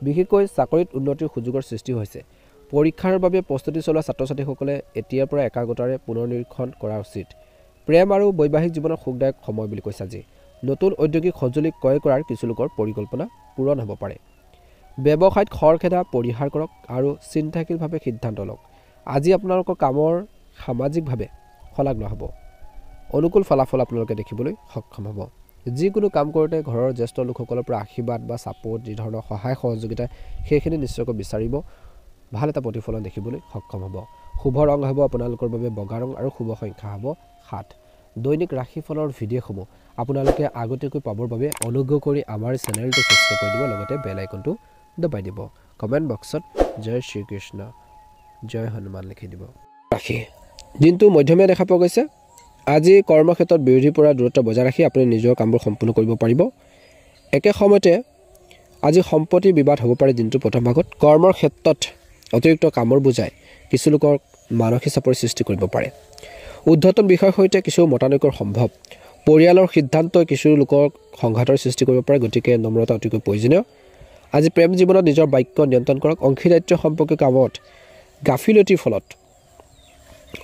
বিশেষকৈ চাকৰিত উন্নতিৰ সুযোগৰ সৃষ্টি হৈছে। পৰীক্ষাৰ বাবে প্ৰস্তুতি চলোৱা ছাত্ৰ ছাত্ৰীসকলে এতিয়াৰ পৰা একাগ্ৰতাৰে পুনৰ নিৰীক্ষণ কৰা উচিত। প্ৰেম আৰু বৈবাহিক জীৱনৰ সুখদায়ক সময় বুলি কৈছে। আজি নতুন ঔদ্যোগিক সঁজুলি ক্ৰয় কৰাৰ কিছু লোকৰ পৰিকল্পনা পূৰণ হ'ব পাৰে। ব্যৱসায়ত খৰখেদা পৰিহাৰ কৰক আৰু চিন্তাশীলভাৱে সিদ্ধান্ত লওক। আজি আপোনালোকৰ কামৰ সামাজিকভাৱে শলাগ লোৱা হ'ব। অনুকূল ফলাফল আপোনালোকে দেখিবলৈ সক্ষম হ'ব। যিকোনো কাম কৰোঁতে ঘৰৰ জ্যেষ্ঠ লোকসকলৰ পৰা আশীৰ্বাদ বা ছাপোৰ্ট, যি ধৰণৰ সহায় সহযোগিতা, সেইখিনি নিশ্চয়কৈ বিচাৰিব। ভাল এটা প্ৰতিফলন দেখিবলৈ সক্ষম হ'ব। শুভ ৰং হ'ব আপোনালোকৰ বাবে বগা ৰং আৰু শুভ সংখ্যা হ'ব 7। দৈনিক ৰাশিফলৰ ভিডিঅ'সমূহ আপোনালোকে আগতীয়াকৈ পাবৰ বাবে অনুগ্ৰহ কৰি আমাৰ চেনেলটো সাবস্ক্ৰাইব কৰি দিব লগতে বেল আইকনটো দবাই দিব কমেন্ট বক্সত জয় শ্ৰীকৃষ্ণ জয় হনুমান লিখি দিব ৰাশি দিনটো মধ্যমীয়া দেখা পোৱা গৈছে আজি কৰ্মক্ষেত্ৰত বিৰোধীৰ পৰা দূৰত্ব বজাই ৰাখি আপুনি নিজৰ কামবোৰ সম্পূৰ্ণ কৰিব পাৰিব একে সময়তে আজি সম্পত্তি বিবাদ হ'ব পাৰে দিনটো প্ৰথম ভাগত কৰ্মৰ ক্ষেত্ৰত অতিৰিক্ত কামৰ বুজাই কিছু লোকৰ মানসিক চাপৰ সৃষ্টি কৰিব পাৰে উদ্ধতন বিষয়ৰ সৈতে কিছু মতানৈক্যৰ সম্ভৱ পৰিয়ালৰ সিদ্ধান্তই কিছু লোকৰ সংঘাতৰ সৃষ্টি কৰিব পাৰে গতিকে নম্ৰতা অতিকৈ প্ৰয়োজনীয় আজি প্ৰেম জীৱনত নিজৰ বাক্য নিয়ন্ত্ৰণ কৰক অংশীদাৰিত্ব সম্পৰ্কীয় কামত গাফিলতিৰ ফলত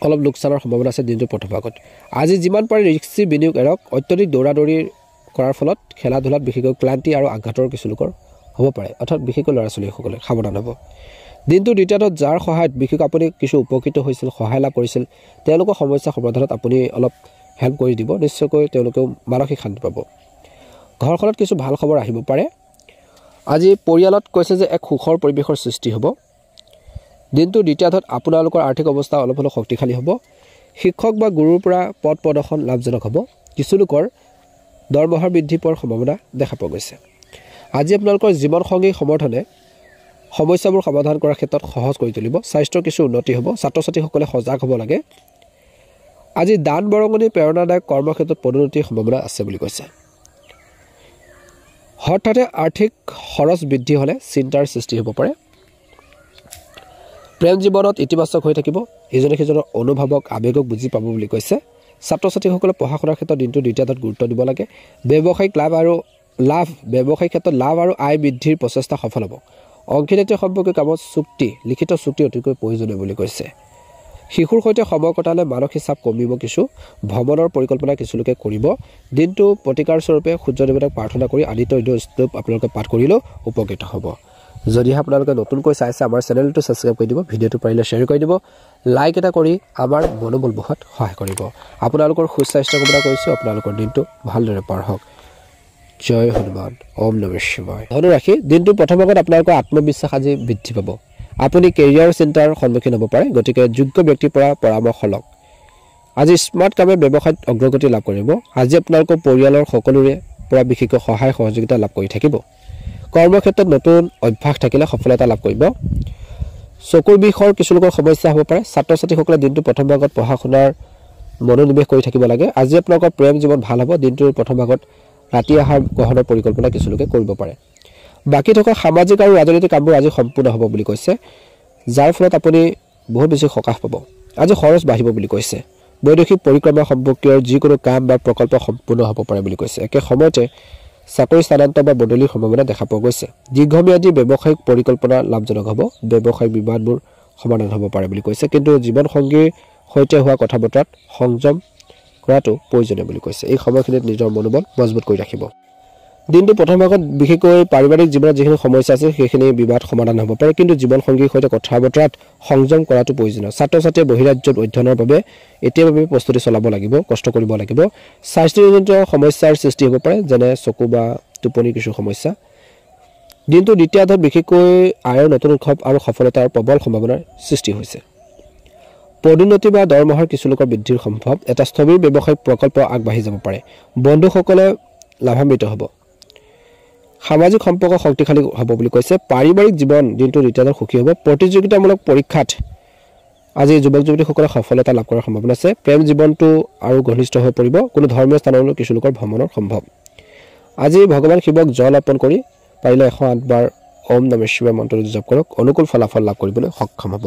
অলপ লোকচানৰ সম্ভাৱনা আছে দিনটো প্ৰথম ভাগত আজি যিমান পাৰে ৰিস্কি বিনিয়োগ এৰক অত্যধিক দৌৰাদৌৰি কৰাৰ ফলত খেলা ধূলাত বিশেষকৈ ক্লান্তি আৰু আঘাতৰ কিছু লোকৰ হ'ব পাৰে অৰ্থাৎ বিশেষকৈ ল'ৰা ছোৱালীসকলে সাৱধান হ'ব দিনটো দ্বিতীয়ত যাৰ সহায়ত বিশেষ আপুনি কিছু উপকৃত হৈছিল সহায় লাভ কৰিছিল তেওঁলোকৰ সমস্যা সমাধানত আপুনি অলপ হেল্প কৰি দিব নিশ্চয়কৈ তেওঁলোকেও মানসিক শান্তি পাব ঘৰখনত কিছু ভাল খবৰ আহিব পাৰে আজি পৰিয়ালত কৈছে যে এক সুখৰ পৰিৱেশৰ সৃষ্টি হ'ব দিনটো দ্বিতীয়ত আপোনালোকৰ আৰ্থিক অৱস্থা অলপ অলপ শক্তিশালী হ'ব শিক্ষক বা গুৰুৰ পৰা পদ প্ৰদৰ্শন লাভজনক হ'ব কিছু লোকৰ দৰমহাৰ বৃদ্ধি পোৱাৰ সম্ভাৱনা দেখা পোৱা গৈছে আজি আপোনালোকৰ জীৱন সংগী সমৰ্থনে সমস্যাবোৰ সমাধান কৰাৰ ক্ষেত্ৰত সহজ কৰি তুলিব স্বাস্থ্যৰ কিছু উন্নতি হ'ব ছাত্ৰ ছাত্ৰীসকলে সজাগ হ'ব লাগে আজি দান বৰঙণি প্ৰেৰণাদায়ক কৰ্মক্ষেত্ৰত পদোন্নতিৰ সম্ভাৱনা আছে বুলি কৈছে হঠাতে আৰ্থিক খৰচ বৃদ্ধি হ'লে চিন্তাৰ সৃষ্টি হ'ব পাৰে প্ৰেম জীৱনত ইতিবাচক হৈ থাকিব ইজনে সিজনৰ অনুভৱক আৱেগক বুজি পাব বুলি কৈছে ছাত্ৰ ছাত্ৰীসকলে পঢ়া শুনাৰ ক্ষেত্ৰত দিনটো দ্বিতীয়ত গুৰুত্ব দিব লাগে ব্যৱসায়িক ব্যৱসায়িক ক্ষেত্ৰত লাভ আৰু আয় বৃদ্ধিৰ প্ৰচেষ্টা সফল হ'ব অংশীদাৰিত্ব সম্পৰ্কীয় কামত লিখিত চুক্তি অতিকৈ প্ৰয়োজনীয় বুলি কৈছে শিশুৰ সৈতে সময় কটালে মানসিক চাপ কমিব কিছু ভ্ৰমণৰ পৰিকল্পনা কিছু লোকে কৰিব দিনটো প্ৰতিকাৰ স্বৰূপে সূৰ্য দেৱতাক প্ৰাৰ্থনা কৰি আদিত্য স্তোত্ৰ আপোনালোকে পাঠ কৰিলেও উপকৃত হ'ব যদি আপোনালোকে নতুনকৈ চাইছে আমাৰ চেনেলটো সাবস্ক্ৰাইব কৰি দিব ভিডিঅ'টো পাৰিলে শ্বেয়াৰ কৰি দিব লাইক এটা কৰি আমাৰ মনোবল বঢ়াত সহায় কৰিব আপোনালোকৰ সুস্বাস্থ্য কামনা কৰিছোঁ আপোনালোকৰ দিনটো ভালদৰে পাৰ হওক জয় হনুমান ওম নমঃ শিৱায় ধনুৰাশি দিনটো প্ৰথম ভাগত আপোনালোকৰ আত্মবিশ্বাস আজি বৃদ্ধি পাব আপুনি কেৰিয়াৰ চিন্তাৰ সন্মুখীন হ'ব পাৰে গতিকে যোগ্য ব্যক্তিৰ পৰা পৰামৰ্শ লওক আজি স্মাৰ্ট কামে ব্যৱসায়ত অগ্ৰগতি লাভ কৰিব আজি আপোনালোকৰ পৰিয়ালৰ সকলোৰে পৰা বিশেষকৈ সহায় সহযোগিতা লাভ কৰি থাকিব কৰ্মক্ষেত্ৰত নতুন অভ্যাস থাকিলে সফলতা লাভ কৰিব চকুৰ বিষৰ কিছু লোকৰ সমস্যা হ'ব পাৰে ছাত্ৰ ছাত্ৰীসকলে দিনটো প্ৰথম ভাগত পঢ়া শুনাৰ মনোনিৱেশ কৰি থাকিব লাগে আজি আপোনালোকৰ প্ৰেম জীৱন ভাল হ'ব দিনটোৰ প্ৰথম ভাগত ৰাতি আহাৰ গ্ৰহণৰ পৰিকল্পনা কিছু লোকে কৰিব পাৰে বাকি থকা সামাজিক আৰু ৰাজনৈতিক কামবোৰ আজি সম্পূৰ্ণ হ'ব বুলি কৈছে যাৰ ফলত আপুনি বহুত বেছি সকাহ পাব আজি খৰচ বাঢ়িব বুলি কৈছে বৈদেশিক পৰিক্ৰমা সম্পৰ্কীয় যিকোনো কাম বা প্ৰকল্প সম্পূৰ্ণ হ'ব পাৰে বুলি কৈছে একে সময়তে চাকৰি স্থানান্তৰ বা বদলিৰ সম্ভাৱনা দেখা পোৱা গৈছে দীৰ্ঘম্যাদী ব্যৱসায়িক পৰিকল্পনা লাভজনক হ'ব ব্যৱসায়িক বিবাদবোৰ সমাধান হ'ব পাৰে বুলি কৈছে কিন্তু জীৱন সংগীৰ সৈতে হোৱা কথা বতৰাত সংযম কৰাটো প্ৰয়োজনীয় বুলি কৈছে এই সময়খিনিত নিজৰ মনোবল মজবুত কৰি ৰাখিব দিনটো প্ৰথম ভাগত বিশেষকৈ পাৰিবাৰিক জীৱনত যিখিনি সমস্যা আছে সেইখিনি বিবাদ সমাধান হ'ব পাৰে কিন্তু জীৱন সংগীৰ সৈতে কথা বতৰাত সংযম কৰাটো প্ৰয়োজনীয় ছাত্ৰ ছাত্ৰীয়ে বহিৰাজ্যত অধ্যয়নৰ বাবে এতিয়াৰ বাবে প্ৰস্তুতি চলাব লাগিব কষ্ট কৰিব লাগিব স্বাস্থ্যজনিত সমস্যাৰ সৃষ্টি হ'ব পাৰে যেনে চকু বা টোপনি কিছু সমস্যা দিনটো দ্বিতীয়াৰ্ধত বিশেষকৈ আয়ৰ নতুন উৎসৱ আৰু সফলতাৰ প্ৰবল সম্ভাৱনাৰ সৃষ্টি হৈছে পদোন্নতি বা দৰমহাৰ কিছু লোকৰ বৃদ্ধিৰ সম্ভৱ এটা স্থবিৰ ব্যৱসায়িক প্ৰকল্প আগবাঢ়ি যাব পাৰে বন্ধুসকলে লাভান্বিত হ'ব সামাজিক সম্পৰ্ক শক্তিশালী হ'ব বুলি কৈছে পাৰিবাৰিক জীৱন দিনটো দ্বিতীয়ত সুখী হ'ব প্ৰতিযোগিতামূলক পৰীক্ষাত আজি যুৱক যুৱতীসকলে সফলতা লাভ কৰাৰ সম্ভাৱনা আছে প্ৰেম জীৱনটো আৰু ঘনিষ্ঠ হৈ পৰিব কোনো ধৰ্মীয় স্থানলৈ কিছু লোকৰ ভ্ৰমণৰ সম্ভৱ আজি ভগৱান শিৱক জল অৰ্পণ কৰি পাৰিলে 108 বাৰ ওম নমঃ শিৱায় মন্ত্ৰটো জপ কৰক অনুকূল ফলাফল লাভ কৰিবলৈ সক্ষম হ'ব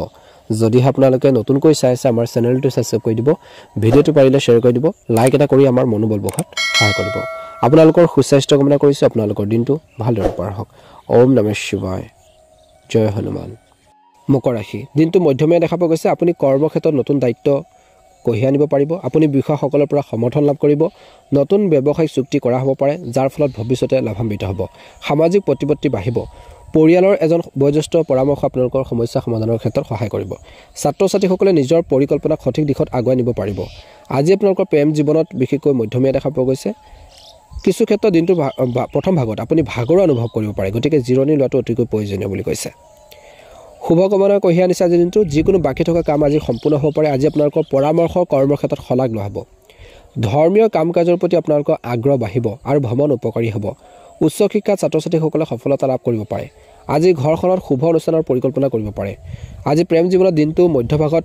যদি আপোনালোকে নতুনকৈ চাইছে আমাৰ চেনেলটো সাবস্ক্ৰাইব কৰি দিব ভিডিঅ'টো পাৰিলে শ্বেয়াৰ কৰি দিব লাইক এটা কৰি আমাৰ মনোবল বঢ়াত সহায় কৰিব আপোনালোকৰ সুস্বাস্থ্য কামনা কৰিছোঁ আপোনালোকৰ দিনটো ভালদৰে পাৰ হওক ওম নমঃ শিৱায় জয় হনুমান মকৰ ৰাশি দিনটো মধ্যমীয়া দেখা পোৱা গৈছে আপুনি কৰ্মক্ষেত্ৰত নতুন দায়িত্ব কঢ়িয়াই আনিব পাৰিব আপুনি বিষয়াসকলৰ পৰা সমৰ্থন লাভ কৰিব নতুন ব্যৱসায়িক চুক্তি কৰা হ'ব পাৰে যাৰ ফলত ভৱিষ্যতে লাভান্বিত হ'ব সামাজিক প্ৰতিপত্তি বাঢ়িব পৰিয়ালৰ এজন বয়োজ্যেষ্ঠ পৰামৰ্শ আপোনালোকৰ সমস্যা সমাধানৰ ক্ষেত্ৰত সহায় কৰিব ছাত্ৰ ছাত্ৰীসকলে নিজৰ পৰিকল্পনা সঠিক দিশত আগুৱাই নিব পাৰিব আজি আপোনালোকৰ প্ৰেম জীৱনত বিশেষকৈ মধ্যমীয়া দেখা পোৱা গৈছে কিছু ক্ষেত্ৰত দিনটো প্ৰথম ভাগত আপুনি ভাগৰুৱা অনুভৱ কৰিব পাৰে গতিকে জিৰণি লোৱাটো অতিকৈ প্ৰয়োজনীয় বুলি কৈছে শুভকামনা কঢ়িয়াই আনিছে আজি দিনটো যিকোনো বাকী থকা কাম আজি সম্পূৰ্ণ হ'ব পাৰে আজি আপোনালোকৰ পৰামৰ্শ কৰ্মক্ষেত্ৰত শলাগ লোৱা হ'ব ধৰ্মীয় কাম কাজৰ প্ৰতি আপোনালোকৰ আগ্ৰহ বাঢ়িব আৰু ভ্ৰমণ উপকাৰী হ'ব। উচ্চ শিক্ষাত ছাত্ৰ ছাত্ৰীসকলে সফলতা লাভ কৰিব পাৰে। আজি ঘৰখনত শুভ অনুষ্ঠানৰ পৰিকল্পনা কৰিব পাৰে। আজি প্ৰেম জীৱনৰ দিনটো মধ্যভাগত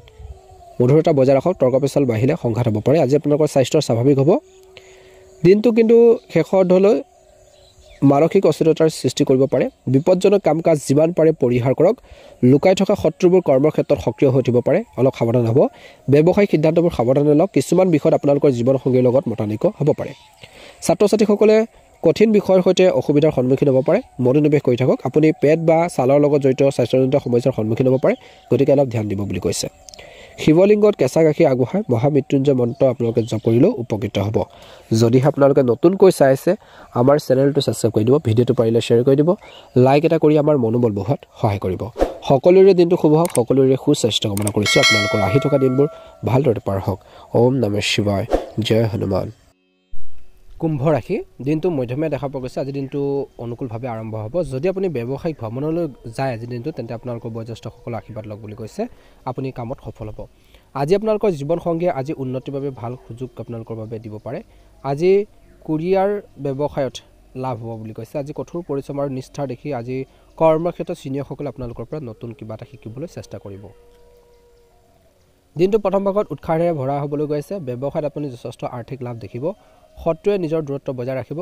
মধুৰতা বজাই ৰাখক। তৰ্ক পেচাল বাঢ়িলে সংঘাত হ'ব পাৰে। আজি আপোনালোকৰ স্বাস্থ্য স্বাভাৱিক হ'ব। দিনটো কিন্তু শেষৰ অৰ্ধলৈ মানসিক অস্থিৰতাৰ সৃষ্টি কৰিব পাৰে। বিপদজনক কাম কাজ যিমান পাৰে পৰিহাৰ কৰক। লুকাই থকা শত্ৰুবোৰ কৰ্মৰ ক্ষেত্ৰত সক্ৰিয় হৈ উঠিব পাৰে, অলপ সাৱধান হ'ব। ব্যৱসায়িক সিদ্ধান্তবোৰ সাৱধানে লওক। কিছুমান বিষয়ত আপোনালোকৰ জীৱনসংগীৰ লগত মতানৈক্য হ'ব পাৰে। ছাত্ৰ ছাত্ৰীসকলে কঠিন বিষয়ৰ সৈতে অসুবিধাৰ সন্মুখীন হ'ব পাৰে। মনোনিৱেশ কৰি থাকক। আপুনি পেট বা ছালৰ লগত জড়িত স্বাস্থ্যজনিত সমস্যাৰ সন্মুখীন হ'ব পাৰে, গতিকে অলপ ধ্যান দিব বুলি কৈছে। শিৱলিংগত কেঁচা গাখীৰ আগবঢ়াই মহামৃত্যুঞ্জয় মন্ত্ৰ আপোনালোকে জপ কৰিলেও উপকৃত হ'ব। যদিহে আপোনালোকে নতুনকৈ চাই আছে, আমাৰ চেনেলটো ছাবস্ক্ৰাইব কৰি দিব, ভিডিঅ'টো পাৰিলে শ্বেয়াৰ কৰি দিব, লাইক এটা কৰি আমাৰ মনোবল বঢ়োৱাত সহায় কৰিব। সকলোৰে দিনটো শুভ হওক, সকলোৰে সুস্বাস্থ্য কামনা কৰিছোঁ। আপোনালোকৰ আহি থকা দিনবোৰ ভালদৰে পাৰ হওক। ওম নমঃ শিৱায়, জয় হনুমান। কুম্ভ ৰাশি, দিনটো মধ্যমীয়া দেখা পোৱা গৈছে। আজিৰ দিনটো অনুকূলভাৱে আৰম্ভ হ'ব। যদি আপুনি ব্যৱসায়িক ভ্ৰমণলৈ যায় আজিৰ দিনটো, তেন্তে আপোনালোকৰ বয়োজ্যেষ্ঠসকলৰ আশীৰ্বাদ লওক বুলি কৈছে। আপুনি কামত সফল হ'ব। আজি আপোনালোকৰ জীৱনসংগীয়ে আজি উন্নতিৰ বাবে ভাল সুযোগ আপোনালোকৰ বাবে দিব পাৰে। আজি কুৰিয়াৰ ব্যৱসায়ত লাভ হ'ব বুলি কৈছে। আজি কঠোৰ পৰিশ্ৰম আৰু নিষ্ঠাৰ দেখি আজি কৰ্মক্ষেত্ৰত চিনিয়ৰসকলে আপোনালোকৰ পৰা নতুন কিবা এটা শিকিবলৈ চেষ্টা কৰিব। দিনটো প্ৰথম ভাগত উৎসাহেৰে ভৰা হ'বলৈ গৈ আছে। ব্যৱসায়ত আপুনি যথেষ্ট আৰ্থিক লাভ দেখিব। শত্ৰুৱে নিজৰ দূৰত্ব বজাই ৰাখিব।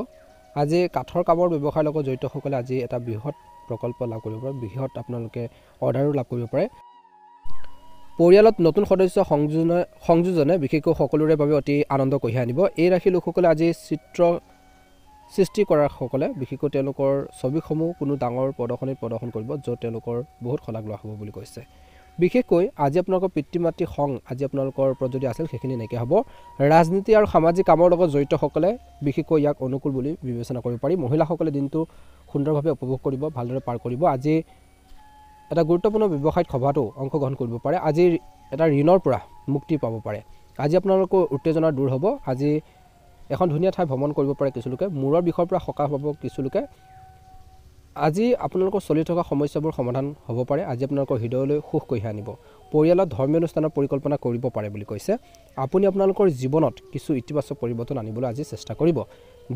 আজি কাঠৰ কামৰ ব্যৱসায়ৰ লগত জড়িতসকলে আজি এটা বৃহৎ প্ৰকল্প লাভ কৰিব পাৰে। বৃহৎ আপোনালোকে অৰ্ডাৰো লাভ কৰিব পাৰে। পৰিয়ালত নতুন সদস্য সংযোজনে বিশেষকৈ সকলোৰে বাবে অতি আনন্দ কঢ়িয়াই আনিব। এই ৰাশিৰ লোকসকলে আজি চিত্ৰ সৃষ্টি কৰাসকলে বিশেষকৈ তেওঁলোকৰ ছবিসমূহ কোনো ডাঙৰ প্ৰদৰ্শনীত প্ৰদৰ্শন কৰিব, য'ত তেওঁলোকৰ বহুত শলাগ লোৱা হ'ব বুলি কৈছে। বিশেষকৈ আজি আপোনালোকৰ পিতৃ মাতৃ খং আজি আপোনালোকৰ ওপৰত যদি আছিল, সেইখিনি নাইকিয়া হ'ব। ৰাজনীতি আৰু সামাজিক কামৰ লগত জড়িতসকলে বিশেষকৈ ইয়াক অনুকূল বুলি বিবেচনা কৰিব পাৰি। মহিলাসকলে দিনটো সুন্দৰভাৱে উপভোগ কৰিব, ভালদৰে পাৰ কৰিব। আজি এটা গুৰুত্বপূৰ্ণ ব্যৱসায়িক সভাতো অংশগ্ৰহণ কৰিব পাৰে। আজি এটা ঋণৰ পৰা মুক্তি পাব পাৰে। আজি আপোনালোকৰ উত্তেজনা দূৰ হ'ব। আজি এখন ধুনীয়া ঠাই ভ্ৰমণ কৰিব পাৰে কিছুলোকে। মূৰৰ বিষৰ পৰা সকাহ পাব কিছুলোকে। আজি আপোনালোকৰ চলি থকা সমস্যাবোৰ সমাধান হ'ব পাৰে। আজি আপোনালোকৰ হৃদয়লৈ সুখ কঢ়িয়াই আনিব। পৰিয়ালত ধৰ্মীয় অনুষ্ঠানৰ পৰিকল্পনা কৰিব পাৰে বুলি কৈছে। আপুনি আপোনালোকৰ জীৱনত কিছু ইতিবাচক পৰিৱৰ্তন আনিবলৈ আজি চেষ্টা কৰিব।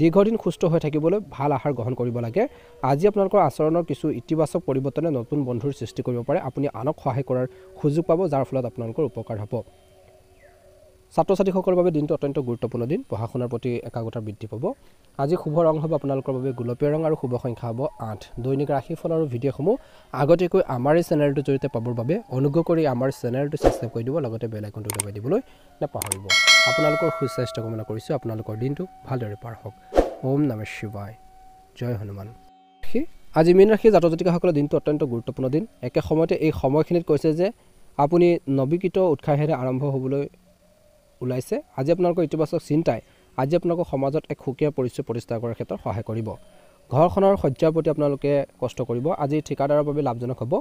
দীৰ্ঘদিন সুস্থ হৈ থাকিবলৈ ভাল আহাৰ গ্ৰহণ কৰিব লাগে। আজি আপোনালোকৰ আচৰণৰ কিছু ইতিবাচক পৰিৱৰ্তনে নতুন বন্ধুৰ সৃষ্টি কৰিব পাৰে। আপুনি আনক সহায় কৰাৰ সুযোগ পাব, যাৰ ফলত আপোনালোকৰ উপকাৰ হ'ব। ছাত্ৰ ছাত্ৰীসকলৰ বাবে দিনটো অত্যন্ত গুৰুত্বপূৰ্ণ দিন। পঢ়া শুনাৰ প্ৰতি একাগ্ৰতা বৃদ্ধি পাব। আজি শুভ ৰং হ'ব আপোনালোকৰ বাবে গোলপীয়া ৰং আৰু শুভ সংখ্যা হ'ব 8। দৈনিক ৰাশিফল আৰু ভিডিঅ'সমূহ আগতীয়াকৈ আমাৰ এই চেনেলটোৰ জৰিয়তে পাবৰ বাবে অনুগ্ৰহ কৰি আমাৰ চেনেলটো ছাবস্ক্ৰাইব কৰি দিব, লগতে বেল আইকনটো দবাই দিবলৈ নাপাহৰিব। আপোনালোকৰ সুস্বাস্থ্য কামনা কৰিছোঁ। আপোনালোকৰ দিনটো ভালদৰে পাৰ হওক। ওম নমঃ শিৱায়, জয় হনুমান। আজি মীন ৰাশিৰ জাতক জাতিকাসকলৰ দিনটো অত্যন্ত গুৰুত্বপূৰ্ণ দিন। একে সময়তে এই সময়খিনিত কৈছে যে আপুনি নৱীকৃত উৎসাহেৰে আৰম্ভ হ'বলৈ ওলাইছে। আজি আপোনালোকৰ ইতিবাচক চিন্তাই আজি আপোনালোকৰ সমাজত এক সুকীয়া পৰিচয় প্ৰতিষ্ঠা কৰাৰ ক্ষেত্ৰত সহায় কৰিব। ঘৰখনৰ সজ্জাৰ প্ৰতি আপোনালোকে কষ্ট কৰিব। আজি ঠিকাদাৰৰ বাবে লাভজনক হ'ব।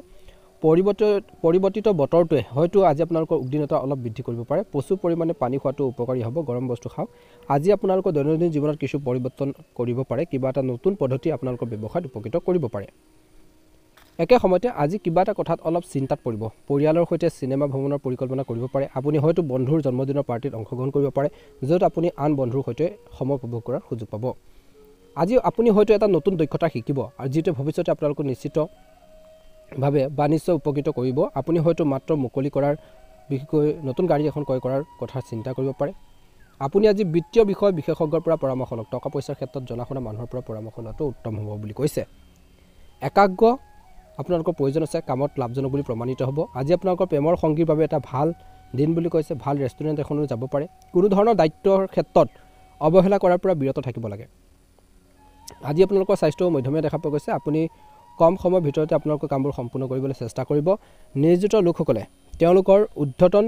পৰিৱৰ্তিত বতৰটোৱে হয়তো আজি আপোনালোকৰ উদ্দিনতা অলপ বৃদ্ধি কৰিব পাৰে। প্ৰচুৰ পৰিমাণে পানী খোৱাটো উপকাৰী হ'ব। গৰম বস্তু খাওক। আজি আপোনালোকৰ দৈনন্দিন জীৱনত কিছু পৰিৱৰ্তন কৰিব পাৰে। কিবা এটা নতুন পদ্ধতি আপোনালোকৰ ব্যৱসায়ত উপকৃত কৰিব পাৰে। একে সময়তে আজি কিবা এটা কথাত অলপ চিন্তাত পৰিব। পৰিয়ালৰ সৈতে চিনেমা ভ্ৰমণৰ পৰিকল্পনা কৰিব পাৰে। আপুনি হয়তো বন্ধুৰ জন্মদিনৰ পাৰ্টিত অংশগ্ৰহণ কৰিব পাৰে, য'ত আপুনি আন বন্ধুৰ সৈতে সময় উপভোগ কৰাৰ সুযোগ পাব। আজি আপুনি হয়তো এটা নতুন দক্ষতা শিকিব, আৰু যিটো ভৱিষ্যতে আপোনালোকক নিশ্চিতভাৱে বা নিশ্চয় উপকৃত কৰিব। আপুনি হয়তো মাত্ৰ মুকলি কৰাৰ বিশেষকৈ নতুন গাড়ী এখন ক্ৰয় কৰাৰ কথা চিন্তা কৰিব পাৰে। আপুনি আজি বিত্তীয় বিষয় বিশেষজ্ঞৰ পৰা পৰামৰ্শ লওক। টকা পইচাৰ ক্ষেত্ৰত জনা শুনা মানুহৰ পৰা পৰামৰ্শ লোৱাটো উত্তম হ'ব বুলি কৈছে। একাগ্ৰ আপোনালোকৰ প্ৰয়োজন আছে। কামত লাভজনক বুলি প্ৰমাণিত হ'ব। আজি আপোনালোকৰ প্ৰেমৰ সংগীৰ বাবে এটা ভাল দিন বুলি কৈছে। ভাল ৰেষ্টুৰেণ্ট এখনলৈ যাব পাৰে। কোনো ধৰণৰ দায়িত্বৰ ক্ষেত্ৰত অৱহেলা কৰাৰ পৰা বিৰত থাকিব লাগে। আজি আপোনালোকৰ স্বাস্থ্য মধ্যমীয়া দেখা পোৱা গৈছে। আপুনি কম সময়ৰ ভিতৰতে আপোনালোকৰ কামবোৰ সম্পূৰ্ণ কৰিবলৈ চেষ্টা কৰিব। নিয়োজিত লোকসকলে তেওঁলোকৰ ঊৰ্ধ্বতন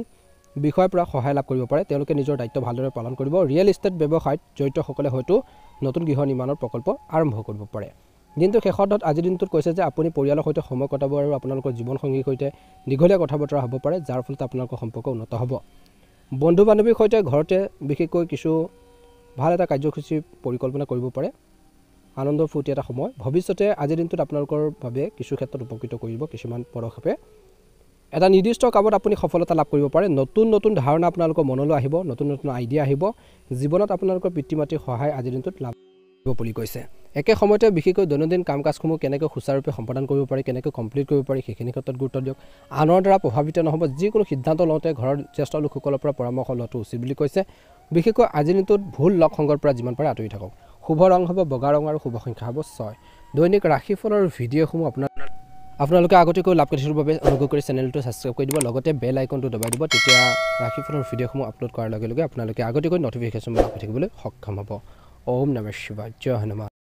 বিষয়ৰ পৰা সহায় লাভ কৰিব পাৰে। তেওঁলোকে নিজৰ দায়িত্ব ভালদৰে পালন কৰিব। ৰিয়েল ইষ্টেট ব্যৱসায়ত জড়িতসকলে হয়তো নতুন গৃহ নিৰ্মাণৰ প্ৰকল্প আৰম্ভ কৰিব পাৰে। দিনটো শেষত আজিৰ দিনটোত কৈছে যে আপুনি পৰিয়ালৰ সৈতে সময় কটাব আৰু আপোনালোকৰ জীৱনসংগীৰ সৈতে দীঘলীয়া কথা বতৰা হ'ব পাৰে, যাৰ ফলত আপোনালোকৰ সম্পৰ্ক উন্নত হ'ব। বন্ধু বান্ধৱীৰ সৈতে ঘৰতে বিশেষকৈ কিছু ভাল এটা কাৰ্যসূচী পৰিকল্পনা কৰিব পাৰে। আনন্দৰ ফূৰ্তি এটা সময়। ভৱিষ্যতে আজিৰ দিনটোত আপোনালোকৰ বাবে কিছু ক্ষেত্ৰত উপকৃত কৰিব কিছুমান পদক্ষেপে। এটা নিৰ্দিষ্ট কামত আপুনি সফলতা লাভ কৰিব পাৰে নতুন নতুন ধাৰণা আপোনালোকৰ মনলৈ আহিব নতুন নতুন আইডিয়া আহিব জীৱনত আপোনালোকৰ পিতৃ মাতৃৰ সহায় আজিৰ দিনটোত লাভ কৰিব বুলি কৈছে একে সময়তে বিশেষকৈ দৈনন্দিন কাম কাজসমূহ কেনেকৈ সুচাৰুৰূপে সম্পাদন কৰিব পাৰি কেনেকৈ কমপ্লিট কৰিব পাৰি সেইখিনি ক্ষেত্ৰত গুৰুত্ব দিয়ক আনৰ দ্বাৰা প্ৰভাৱিত নহ'ব যিকোনো সিদ্ধান্ত লওঁতে ঘৰৰ জ্যেষ্ঠ লোকসকলৰ পৰা পৰামৰ্শ লোৱাটো উচিত বুলি কৈছে বিশেষকৈ আজিৰ দিনটোত ভুল লগ সংগৰ পৰা যিমান পাৰে আঁতৰি থাকক শুভ ৰং হ'ব বগা ৰং আৰু শুভ সংখ্যা হ'ব 6 দৈনিক ৰাশিফলৰ ভিডিঅ'সমূহ আপোনালোকে আগতীয়াকৈ লাভ কৰিবৰ বাবে অনুগ্ৰহ কৰি চেনেলটো ছাবস্ক্ৰাইব কৰি দিব লগতে বেল আইকনটো দবাই দিব তেতিয়া ৰাশিফলৰ ভিডিঅ'সমূহ আপলোড কৰাৰ লগে লগে আপোনালোকে আগতীয়াকৈ নটিফিকেশ্যন লাভ কৰি থাকিবলৈ সক্ষম হ'ব ওম নমঃ শিৱায় জয় হনুমান